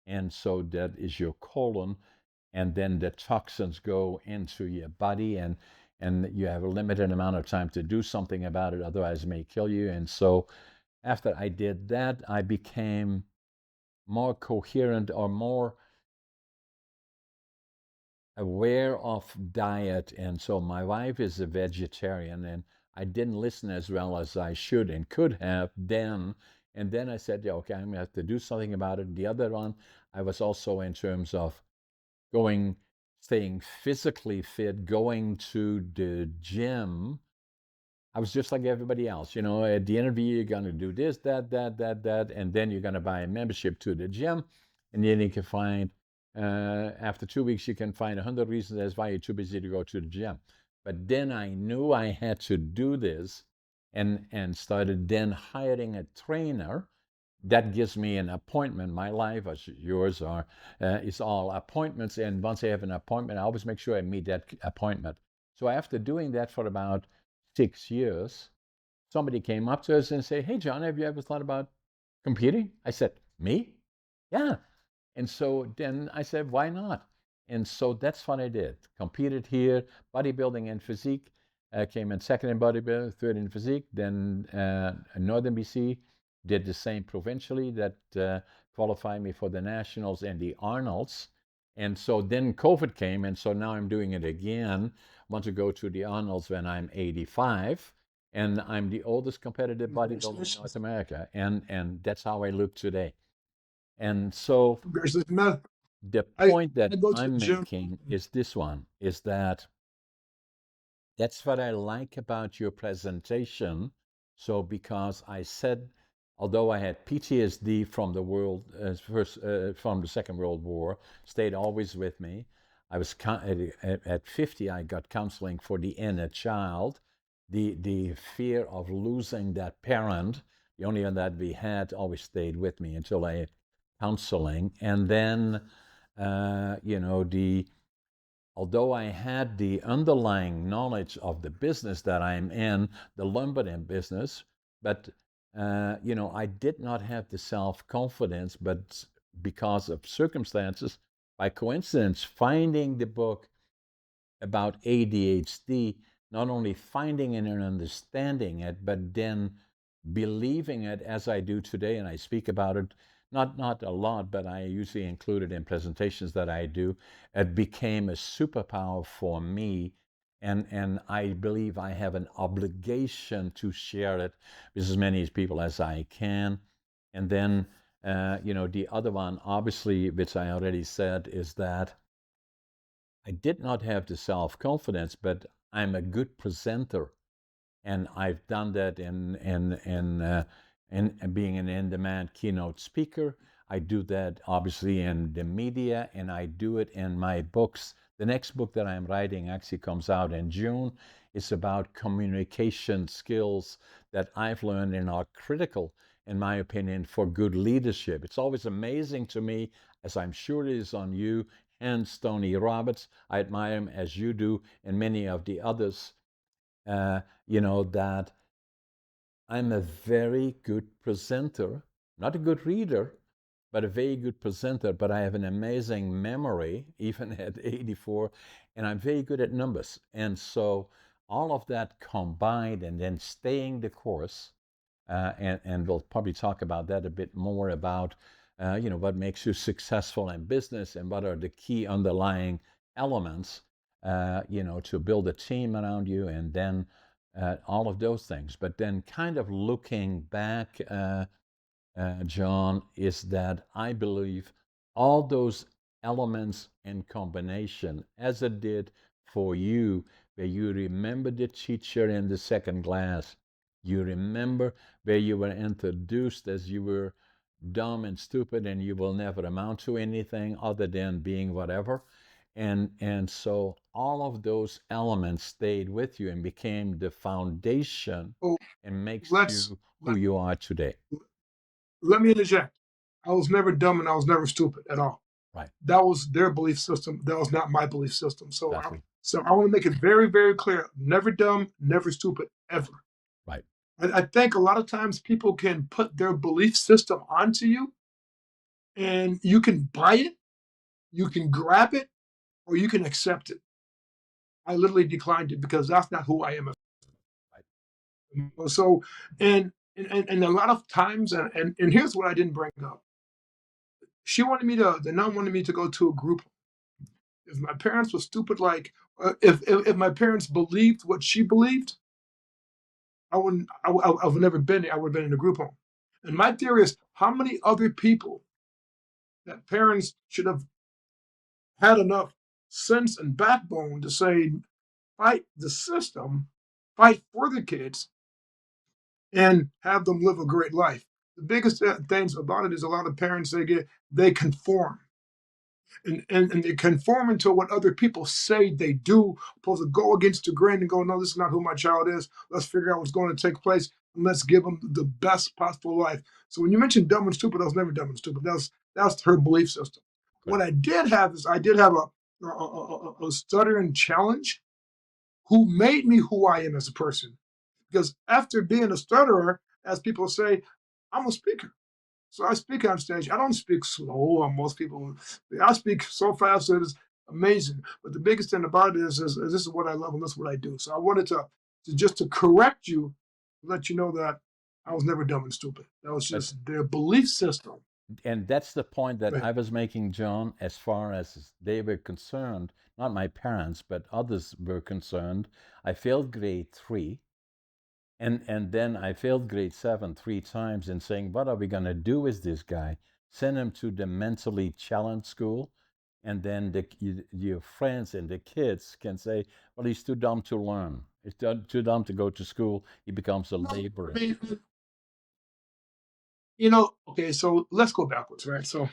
and so that is your colon, and then the toxins go into your body, and you have a limited amount of time to do something about it, otherwise it may kill you. And so after I did that, I became more coherent, or more aware of diet. And so my wife is a vegetarian, and I didn't listen as well as I should and could have then. And then I said, yeah, okay, I'm going to have to do something about it. The other one, I was also, in terms of going, staying physically fit, going to the gym. I was just like everybody else. At the end of the year, you're going to do this, that, and then you're going to buy a membership to the gym. And then you can find, after 2 weeks, you can find 100 reasons as why you're too busy to go to the gym. But then I knew I had to do this, and started then hiring a trainer that gives me an appointment. My life, as yours are, is all appointments. And once I have an appointment, I always make sure I meet that appointment. So after doing that for about 6 years, somebody came up to us and said, hey, John, have you ever thought about competing? I said, me? Yeah. And so then I said, why not? And so that's what I did. Competed here, bodybuilding and physique. Came in second in bodybuilding, third in physique. Then in Northern BC, did the same provincially. That qualified me for the nationals and the Arnolds. And so then COVID came, and so now I'm doing it again. Want to go to the Arnolds when I'm 85, and I'm the oldest competitive bodybuilder in North Congratulations. America, and that's how I look today. And so Congratulations, man. the I point that I go to the I'm gym. making is this one, is that that's what I like about your presentation. So because I said, although I had PTSD from the from the Second World War, stayed always with me. I was at 50. I got counseling for the inner child, the fear of losing that parent. The only one that we had always stayed with me until I had counseling, and then the although I had the underlying knowledge of the business that I'm in, the lumber business, but I did not have the self-confidence. But because of circumstances, by coincidence, finding the book about ADHD, not only finding it and understanding it, but then believing it, as I do today, and I speak about it, not a lot, but I usually include it in presentations that I do. It became a superpower for me, and I believe I have an obligation to share it with as many people as I can. And then, the other one, obviously, which I already said, is that I did not have the self-confidence, but I'm a good presenter, and I've done that and being an in-demand keynote speaker. I do that obviously in the media, and I do it in my books. The next book that I'm writing actually comes out in June. It's about communication skills that I've learned and are critical, in my opinion, for good leadership. It's always amazing to me, as I'm sure it is on you, and Tony Roberts. I admire him as you do, and many of the others. That I'm a very good presenter, not a good reader, but a very good presenter. But I have an amazing memory, even at 84, and I'm very good at numbers. And so all of that combined, and then staying the course, and we'll probably talk about that a bit more about, what makes you successful in business and what are the key underlying elements, to build a team around you, and then all of those things. But then, kind of looking back, John, is that I believe all those elements in combination, as it did for you, where you remember the teacher in the second class, you remember where you were introduced as you were dumb and stupid and you will never amount to anything other than being whatever. And so all of those elements stayed with you and became the foundation Oh, and makes let's you who let, you are today. let me interject. I was never dumb and I was never stupid at all. Right. That was their belief system. That was not my belief system. Exactly. So I want to make it very, very clear: never dumb, never stupid, ever. Right. I think a lot of times people can put their belief system onto you, and you can buy it, you can grab it, or you can accept it. I literally declined it because that's not who I am. Right. So, and a lot of times, and here's what I didn't bring up. The nun wanted me to go to a group. If my parents were stupid, like if my parents believed what she believed, I wouldn't. I would never been. I would have been in a group home. And my theory is, how many other people that parents should have had enough sense and backbone to say, fight the system, fight for the kids, and have them live a great life. The biggest things about it is a lot of parents they conform. And they conform into what other people say they do, opposed to go against the grain and go, no, this is not who my child is. Let's figure out what's going to take place and let's give them the best possible life. So when you mentioned dumb and stupid, I was never dumb and stupid. That's her belief system. What Correct. I did have is I did have a stuttering challenge who made me who I am as a person. Because after being a stutterer, as people say, I'm a speaker. So I speak on stage. I don't speak slow on most people. I speak so fast that it's amazing. But the biggest thing about it is this is what I love and this is what I do. So I wanted to just to correct you, let you know that I was never dumb and stupid. That was But just their belief system. and that's the point Go that ahead. I was making, John, as far as they were concerned, not my parents, but others were concerned. I failed grade 3. And then I failed grade 7 3 times in saying, what are we going to do with this guy? Send him to the mentally challenged school. And then your friends and the kids can say, well, he's too dumb to learn. He's too dumb to go to school. He becomes a No, I laborer. mean, okay, so let's go backwards, right? So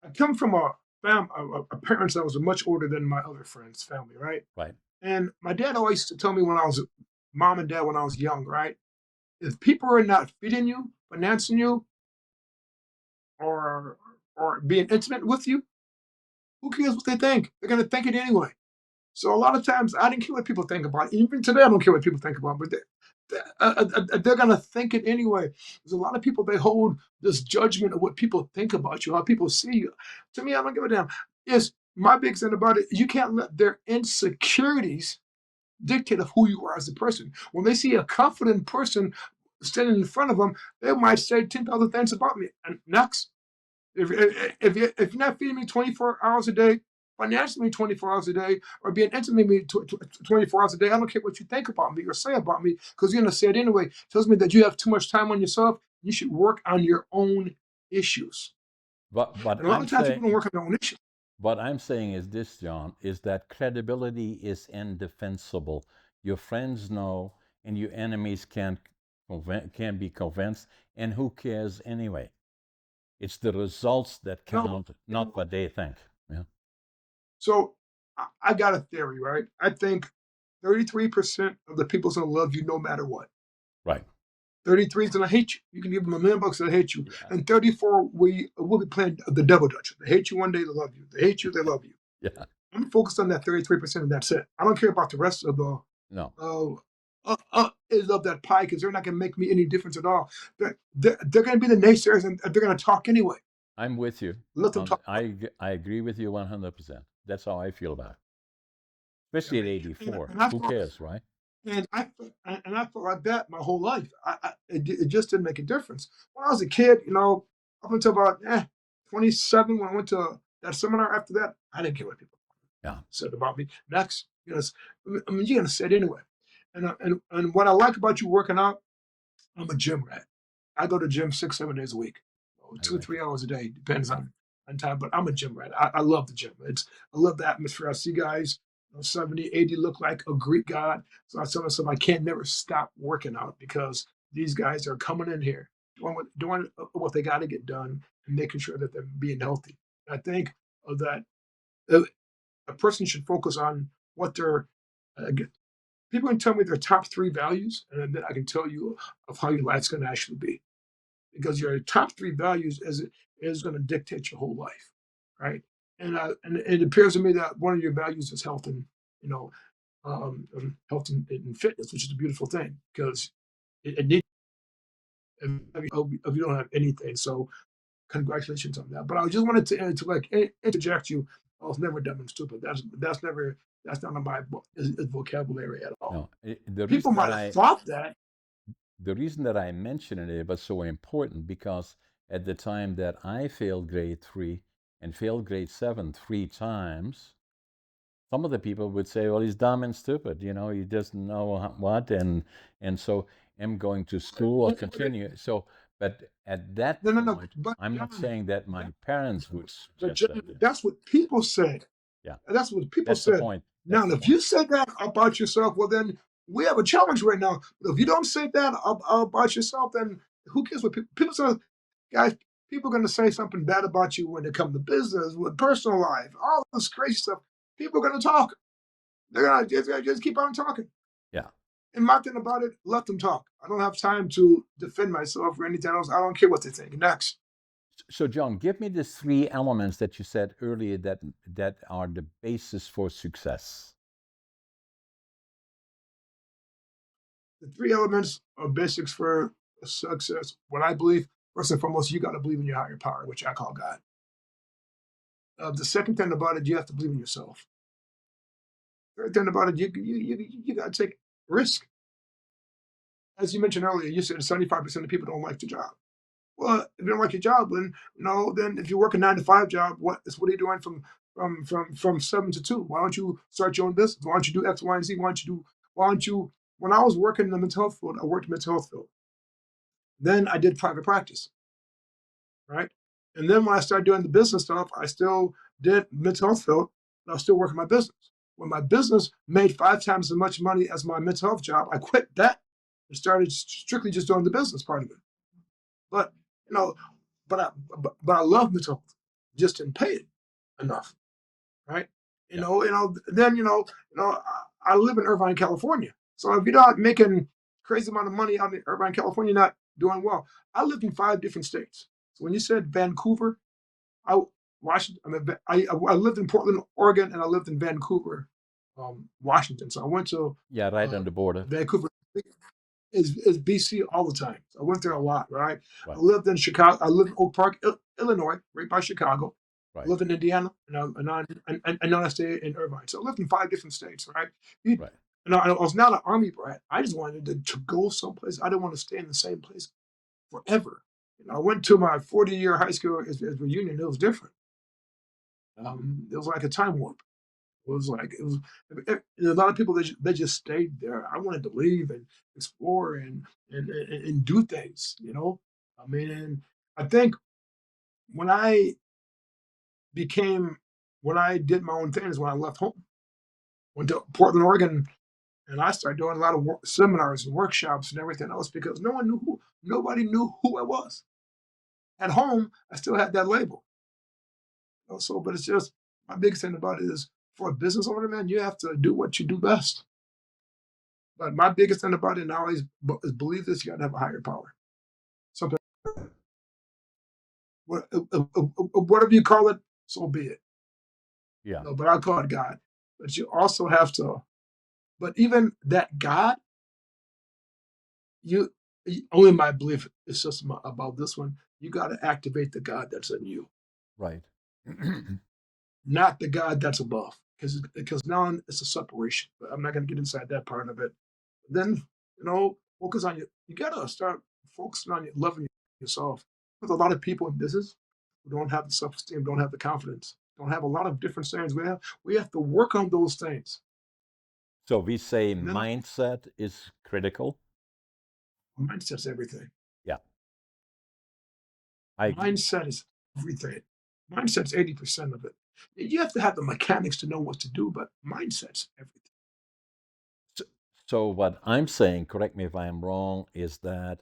I come from a parents that was much older than my other friends' family, right? Right. And my dad always used to tell me mom and dad when I was young, right? If people are not feeding you, financing you, or being intimate with you, who cares what they think? They're gonna think it anyway. So a lot of times I didn't care what people think about it. Even today, I don't care what people think about it, but they're gonna think it anyway. There's a lot of people they hold this judgment of what people think about you, how people see you. To me, I don't give a damn. Is my big thing about it. You can't let their insecurities dictate of who you are as a person. When they see a confident person standing in front of them, they might say 10,000 things about me. And next, if you're not feeding me 24 hours a day, financially me 24 hours a day, or being intimate with me 24 hours a day, I don't care what you think about me or say about me, because you're going to say it anyway. It tells me that you have too much time on yourself. You should work on your own issues. But And a lot I'm of times saying, people don't work on their own issues. what I'm saying is this, John, is that credibility is indefensible. Your friends know, and your enemies can be convinced, And who cares anyway? It's the results that No, count, not what they think. Yeah. so I got a theory, right? I think 33% of the people's gonna love you no matter what. Right. 33 is gonna hate you. You can give them $1,000,000, they'll hate you. Yeah. And 34, we will be playing the double dutch. They hate you one day, they love you. They hate you, they love you. Yeah. I'm focused on that 33%, and that's it. I don't care about the rest of the No. is of that pie because they're not gonna make me any difference at all. They're gonna be the naysayers, and they're gonna talk anyway. I'm with you. Let them talk. I agree with you 100%. That's how I feel about it. I Especially at mean, 84. and I Who felt cares, right? I felt like that my whole life. It just didn't make a difference. When I was a kid, up until about 27, when I went to that seminar. After that, I didn't care what people Yeah. said about me. Next, I mean, you're gonna say it anyway. And what I like about you working out, I'm a gym rat. I go to gym 6, 7 days a week, I two, like three it. hours a day, depends on time. But I'm a gym rat. I love the gym. I love the atmosphere. I see guys, 70, 80 look like a Greek god. So I tell myself I can't never stop working out because these guys are coming in here doing what they got to get done and making sure that they're being healthy. I think that uh, a person should focus on what their uh, people can tell me their top three values, and then I can tell you of how your life's going to actually be. Because your top three values is going to dictate your whole life, right? And it appears to me that one of your values is health and you know health and fitness, which is a beautiful thing because it needs if you don't have anything. So congratulations on that. But I just wanted to like interject you. I was never dumb and stupid. That's not in my vocabulary at all. No. The People reason that might have thought that. I mentioned it was so important because at the time that I failed grade 3 and failed grade 7 3 times, some of the people would say, "Well, he's dumb and stupid. He doesn't know what." And so I'm going to school or continue. So, but at that No, no, no. point, But I'm not John, saying that my parents would but suggest John, that. Yeah. that's what people said. Yeah. That's what people That's the said. point. Now, That's the if point. you said that about yourself, well, then we have a challenge right now. But if you don't say that about yourself, then who cares what people say? Guys, people are going to say something bad about you when it comes to business, with personal life, all this crazy stuff. People are going to talk. They're going to just keep on talking. Yeah. And my thing about it, let them talk. I don't have time to defend myself or anything else. I don't care what they think. Next. So, John, give me the 3 elements that you said earlier that are the basis for success. The three elements are basics for success. What I believe, first and foremost, you got to believe in your higher power, which I call God. The second thing about it, you have to believe in yourself. Third thing about it, you got to take risk. As you mentioned earlier, you said 75% of people don't like the job. Well, if you don't like your job, then then if you work a 9 to 5 job, what are you doing from 7 to 2? Why don't you start your own business? Why don't you do X, Y, and Z? Why don't you? When I was working in the mental health field, I worked in the mental health field. Then I did private practice, right? And then when I started doing the business stuff, I still did mental health field, and I was still working my business. When my business made 5 times as much money as my mental health job, I quit that and started strictly just doing the business part of it. But you know, but I love mental health, just didn't pay it enough, right? Yeah. Then I live in Irvine, California. So if you're not making crazy amount of money out in Irvine, California, you're not doing well. I lived in 5 different states. So when you said Vancouver, I Washington, I lived in Portland, Oregon, and I lived in Vancouver, Washington. So I went to Yeah, right on the border. Vancouver is BC all the time. So I went there a lot, right? I Right. lived in Chicago. I lived in Oak Park, Illinois, right by Chicago. I Right. lived in Indiana, and now I stay in Irvine. So I lived in 5 different states, right? You, Right. I was not an army brat. I just wanted to go someplace. I didn't want to stay in the same place forever. I went to my 40-year high school as reunion. It was different. It was like a time warp. A lot of people they just stayed there. I wanted to leave and explore and do things. I mean, and I think when I became when I did my own thing is when I left home, went to Portland, Oregon, And I started doing a lot of seminars and workshops and everything else because nobody knew who I was. At home, I still had that label. So, but it's just my biggest thing about it is for a business owner, man, you have to do what you do best. But my biggest thing about it, and I always believe this: you got to have a higher power. Something, whatever you call it, so be it. Yeah. But I call it God. But you also have to. But even that God, you only my belief is just about this one. You got to activate the God that's in you, Right. not the God that's above, because now it's a separation. But I'm not going to get inside that part of it. Then focus on you. You got to start focusing on loving yourself. There's a lot of people in business who don't have the self-esteem, don't have the confidence, don't have a lot of different things. We have to work on those things. So we say And then mindset is critical. mindset's everything. Yeah, I agree. Mindset is everything. Mindset's 80% of it. You have to have the mechanics to know what to do, but mindset's everything. So, so what I'm saying, correct me if I'm wrong, is that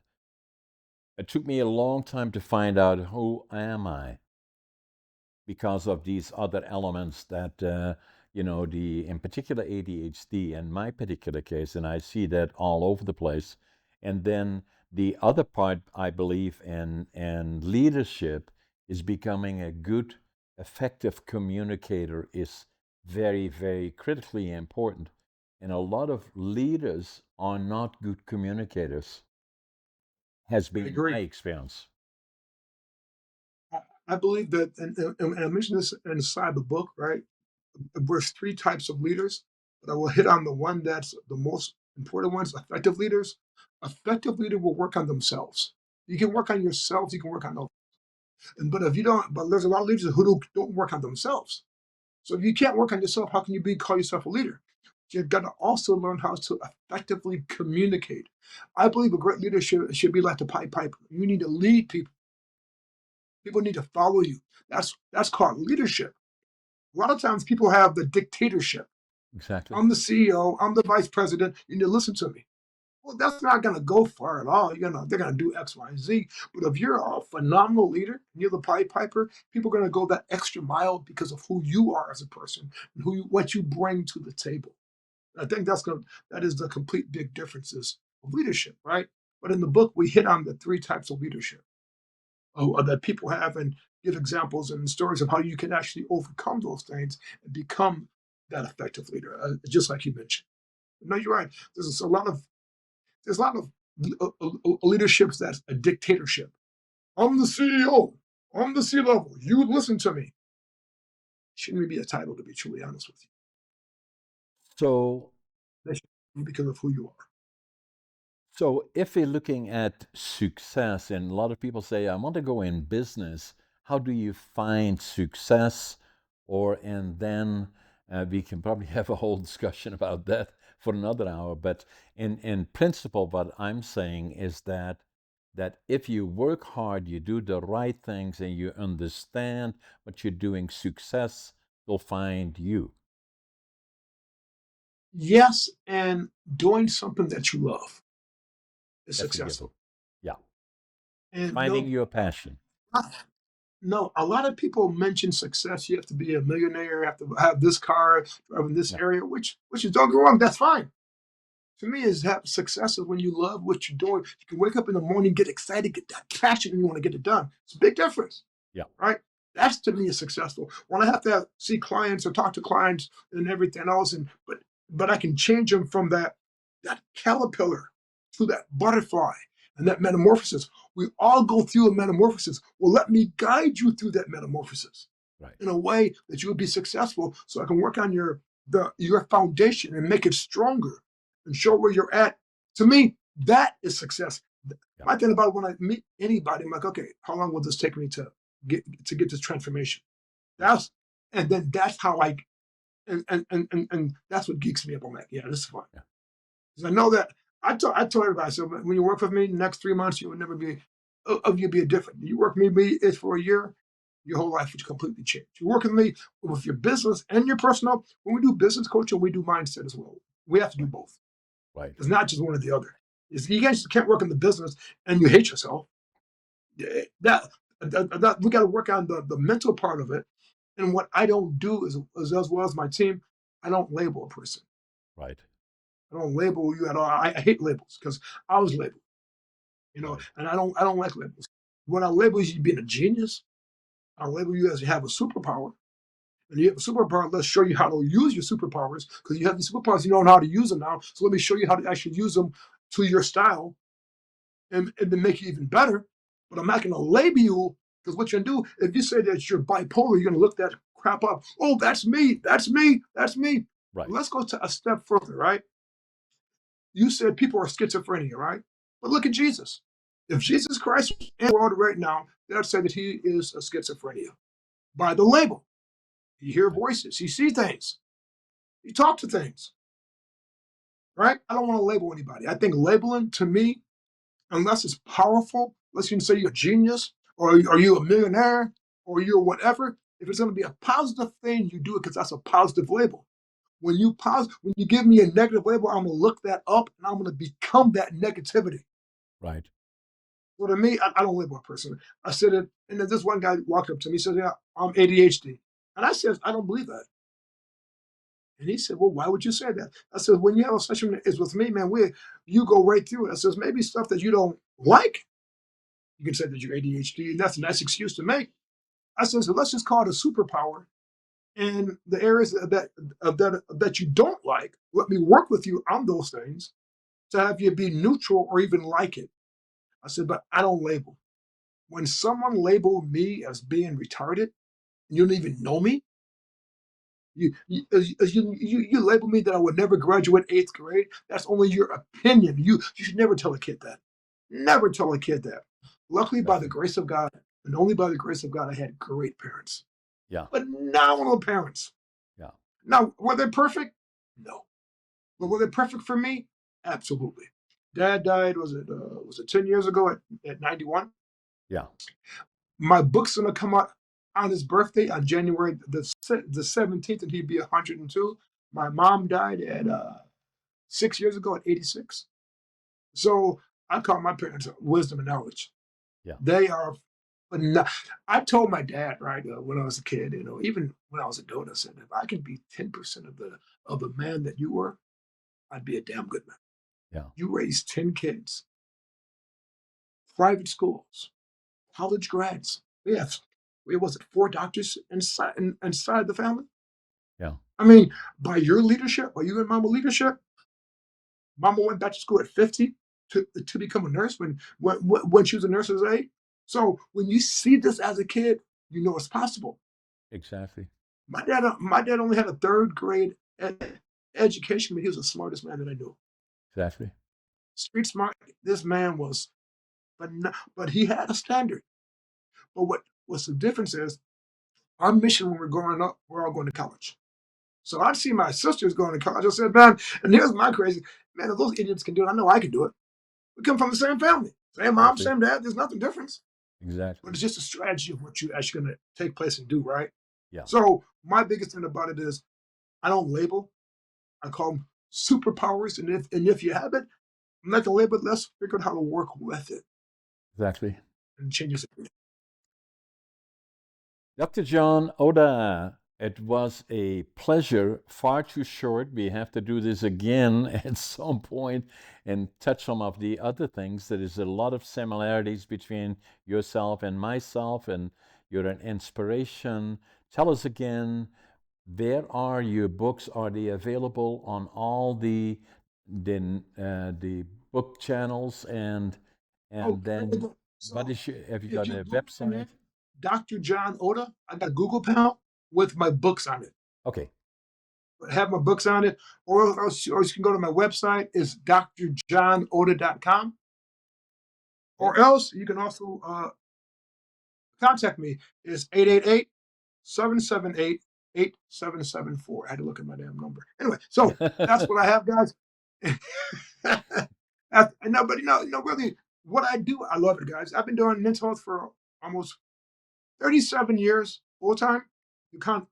it took me a long time to find out who am I because of these other elements that the in particular ADHD in my particular case, and I see that all over the place. And then the other part I believe in and leadership is becoming a good, effective communicator is very, very critically important. And a lot of leaders are not good communicators, has I been my agree. experience. I believe that, and I mentioned this inside the book, right? There's three types of leaders, but I will hit on the one that's the most important ones, effective leaders. Effective leader will work on themselves. You can Yep. work on yourselves, you can work on others. But if you don't, but there's a lot of leaders who don't work on themselves. So if you can't work on yourself, how can you call yourself a leader? You've got to also learn how to effectively communicate. I believe a great leader should be like the Pied Piper. You need to lead people. People need to follow you. That's called leadership. A lot of times people have the dictatorship. Exactly. I'm the CEO, I'm the vice president, you need to listen to me. Well, that's not gonna go far at all. They're gonna do X, Y, and Z. But if you're a phenomenal leader and you're the Pied Piper, people are gonna go that extra mile because of who you are as a person and what you bring to the table. I think that is the complete big differences of leadership, right? But in the book, we hit on the three types of leadership that people have and give examples and stories of how you can actually overcome those things and become that effective leader, just like you mentioned. No, you're right. There's a lot of leaderships that's a dictatorship. I'm the CEO. I'm the C level. You listen to me. Shouldn't be a title, to be truly honest with you. So That should be because of who you are. So, if we're looking at success, and a lot of people say, I want to go in business, how do you find success? And then we can probably have a whole discussion about that for another hour. But in principle, what I'm saying is that if you work hard, you do the right things, and you understand what you're doing, success will find you. Yes, and doing something that you love is That's a given. successful. Yeah. And Finding no, your passion. no, a lot of people mention success. You have to be a millionaire, you have to have this car, drive in this Yeah. area, which is don't get me wrong, that's fine. To me, is have success is when you love what you're doing. You can wake up in the morning, get excited, get that passion, and you want to get it done. It's a big difference, Yeah. right? That's to me is successful. When I have to see clients or talk to clients and everything else, and but I can change them from that caterpillar to that butterfly and that metamorphosis. We all go through a metamorphosis. Well, let me guide you through that metamorphosis Right. in a way that you would be successful, so I can work on your foundation and make it stronger and show where you're at. To me, that is success. Yeah. My thing about it, when I meet anybody, I'm like, okay, how long will this take me to get this transformation? Yeah. That's and then that's how I and that's what geeks me up. I'm like, yeah, this is fun. Yeah. Because I know that I told everybody, so when you work with me, the next 3 months, you will never be of you be a different. You work with me is for a year, your whole life would completely change. You work with me with your business and your personal. When we do business coaching, we do mindset as well. We have to do Right. both. Right. It's not just one or the other. You guys can't work in the business and you hate yourself. That, we got to work on the mental part of it. And what I don't do is, as well as my team, I don't label a person. Right. I don't label you at all. I hate labels because I was labeled, Right. and I don't like labels. When I label you being a genius, I label you as you have a superpower. And you have a superpower, let's show you how to use your superpowers because you have these superpowers, you know how to use them now. So let me show you how to actually use them to your style and then make you even better. But I'm not going to label you because what you're going to do, if you say that you're bipolar, you're going to look that crap up. Oh, that's me. That's me. That's me. Right. Let's go to a step further, right? You said people are schizophrenia, right? But look at Jesus. If Jesus Christ was in the world right now, they'd say that he is a schizophrenia by the label. He hear Right. voices. He see things. He talk to things, right? I don't want to label anybody. I think labeling to me, unless it's powerful, let's even say you're a genius or are you a millionaire or you're whatever, if it's going to be a positive thing, you do it because that's a positive label. When you give me a negative label, I'm gonna look that up and I'm gonna become that negativity. Right. So to me, I don't label a person. I said it, and then this one guy walked up to me, he said, "Yeah, I'm ADHD," and I said, "I don't believe that." And he said, "Well, why would you say that?" I said, "When you have a session is with me, man, you go right through it." I says, "Maybe stuff that you don't like, you can say that you're ADHD, and that's a nice excuse to make." I said, "So let's just call it a superpower." And the areas that you don't like, let me work with you on those things to have you be neutral or even like it. I said, but I don't label. When someone labeled me as being retarded, you don't even know me. You label me that I would never graduate eighth grade. That's only your opinion. You should never tell a kid that. Never tell a kid that. Luckily, by the Exactly. grace of God, and only by the grace of God, I had great parents, Yeah. phenomenal parents. Yeah. Now, were they perfect? No. But were they perfect for me? Absolutely. Dad died. Was it 10 years ago at 91? Yeah. My book's gonna come out on his birthday on January the 17th, and he'd be 102. My mom died at 6 years ago at 86. So I call my parents wisdom and knowledge. Yeah. They are. I told my dad right when I was a kid, even when I was a adult, I said if I could be 10% of the man that you were, I'd be a damn good man. Yeah. You raised 10 kids, private schools, college grads. Was it four doctors inside the family? Yeah. I mean, by your leadership, by you and Mama leadership, Mama went back to school at 50 to become a nurse when she was a nurse's aide. So when you see this as a kid, you know it's possible. Exactly. My dad only had a third grade education, but he was the smartest man that I knew. Exactly. Street smart. This man was, but he had a standard. But what's the difference is our mission when we're growing up, we're all going to college. So I'd see my sisters going to college. I said, man, and here's my crazy, man, if those idiots can do it, I know I can do it. We come from the same family, same mom, Exactly. same dad. There's nothing different. But Exactly. it's just a strategy of what you actually going to take place and do, right? Yeah. So my biggest thing about it is I don't label. I call them superpowers. And if you have it, I'm not going to label it. Let's figure out how to work with it Exactly. and change it. Dr. John Oda, it was a pleasure. Far too short. We have to do this again at some point and touch some of the other things. There is a lot of similarities between yourself and myself, and you're an inspiration. Tell us again, where are your books? Are they available on all the book channels Oh, and very then good. what So is your, have you if got you a Google my website? name, Dr. John Oda, I got a Google account with my books on it. Okay. Have my books on it, or you can go to my website, is drjohnoda.com, Okay. or else you can also contact me, is 888-778-8774. I had to look at my damn number. Anyway, so that's what I have, guys. No, but really, what I do, I love it, guys. I've been doing mental health for almost 37 years full time. You count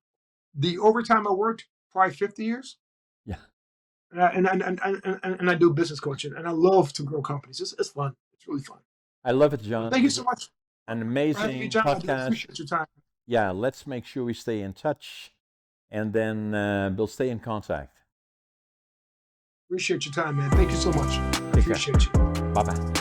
the overtime I worked, probably 50 years. Yeah. And I do business coaching, and I love to grow companies. It's fun. It's really fun. I love it, But John. thank you It's so much an for having me, amazing John. I do podcast. appreciate your time. Yeah, let's make sure we stay in touch, and then we'll stay in contact. Appreciate your time, man. Thank you so much. I Take care. appreciate you. Bye bye.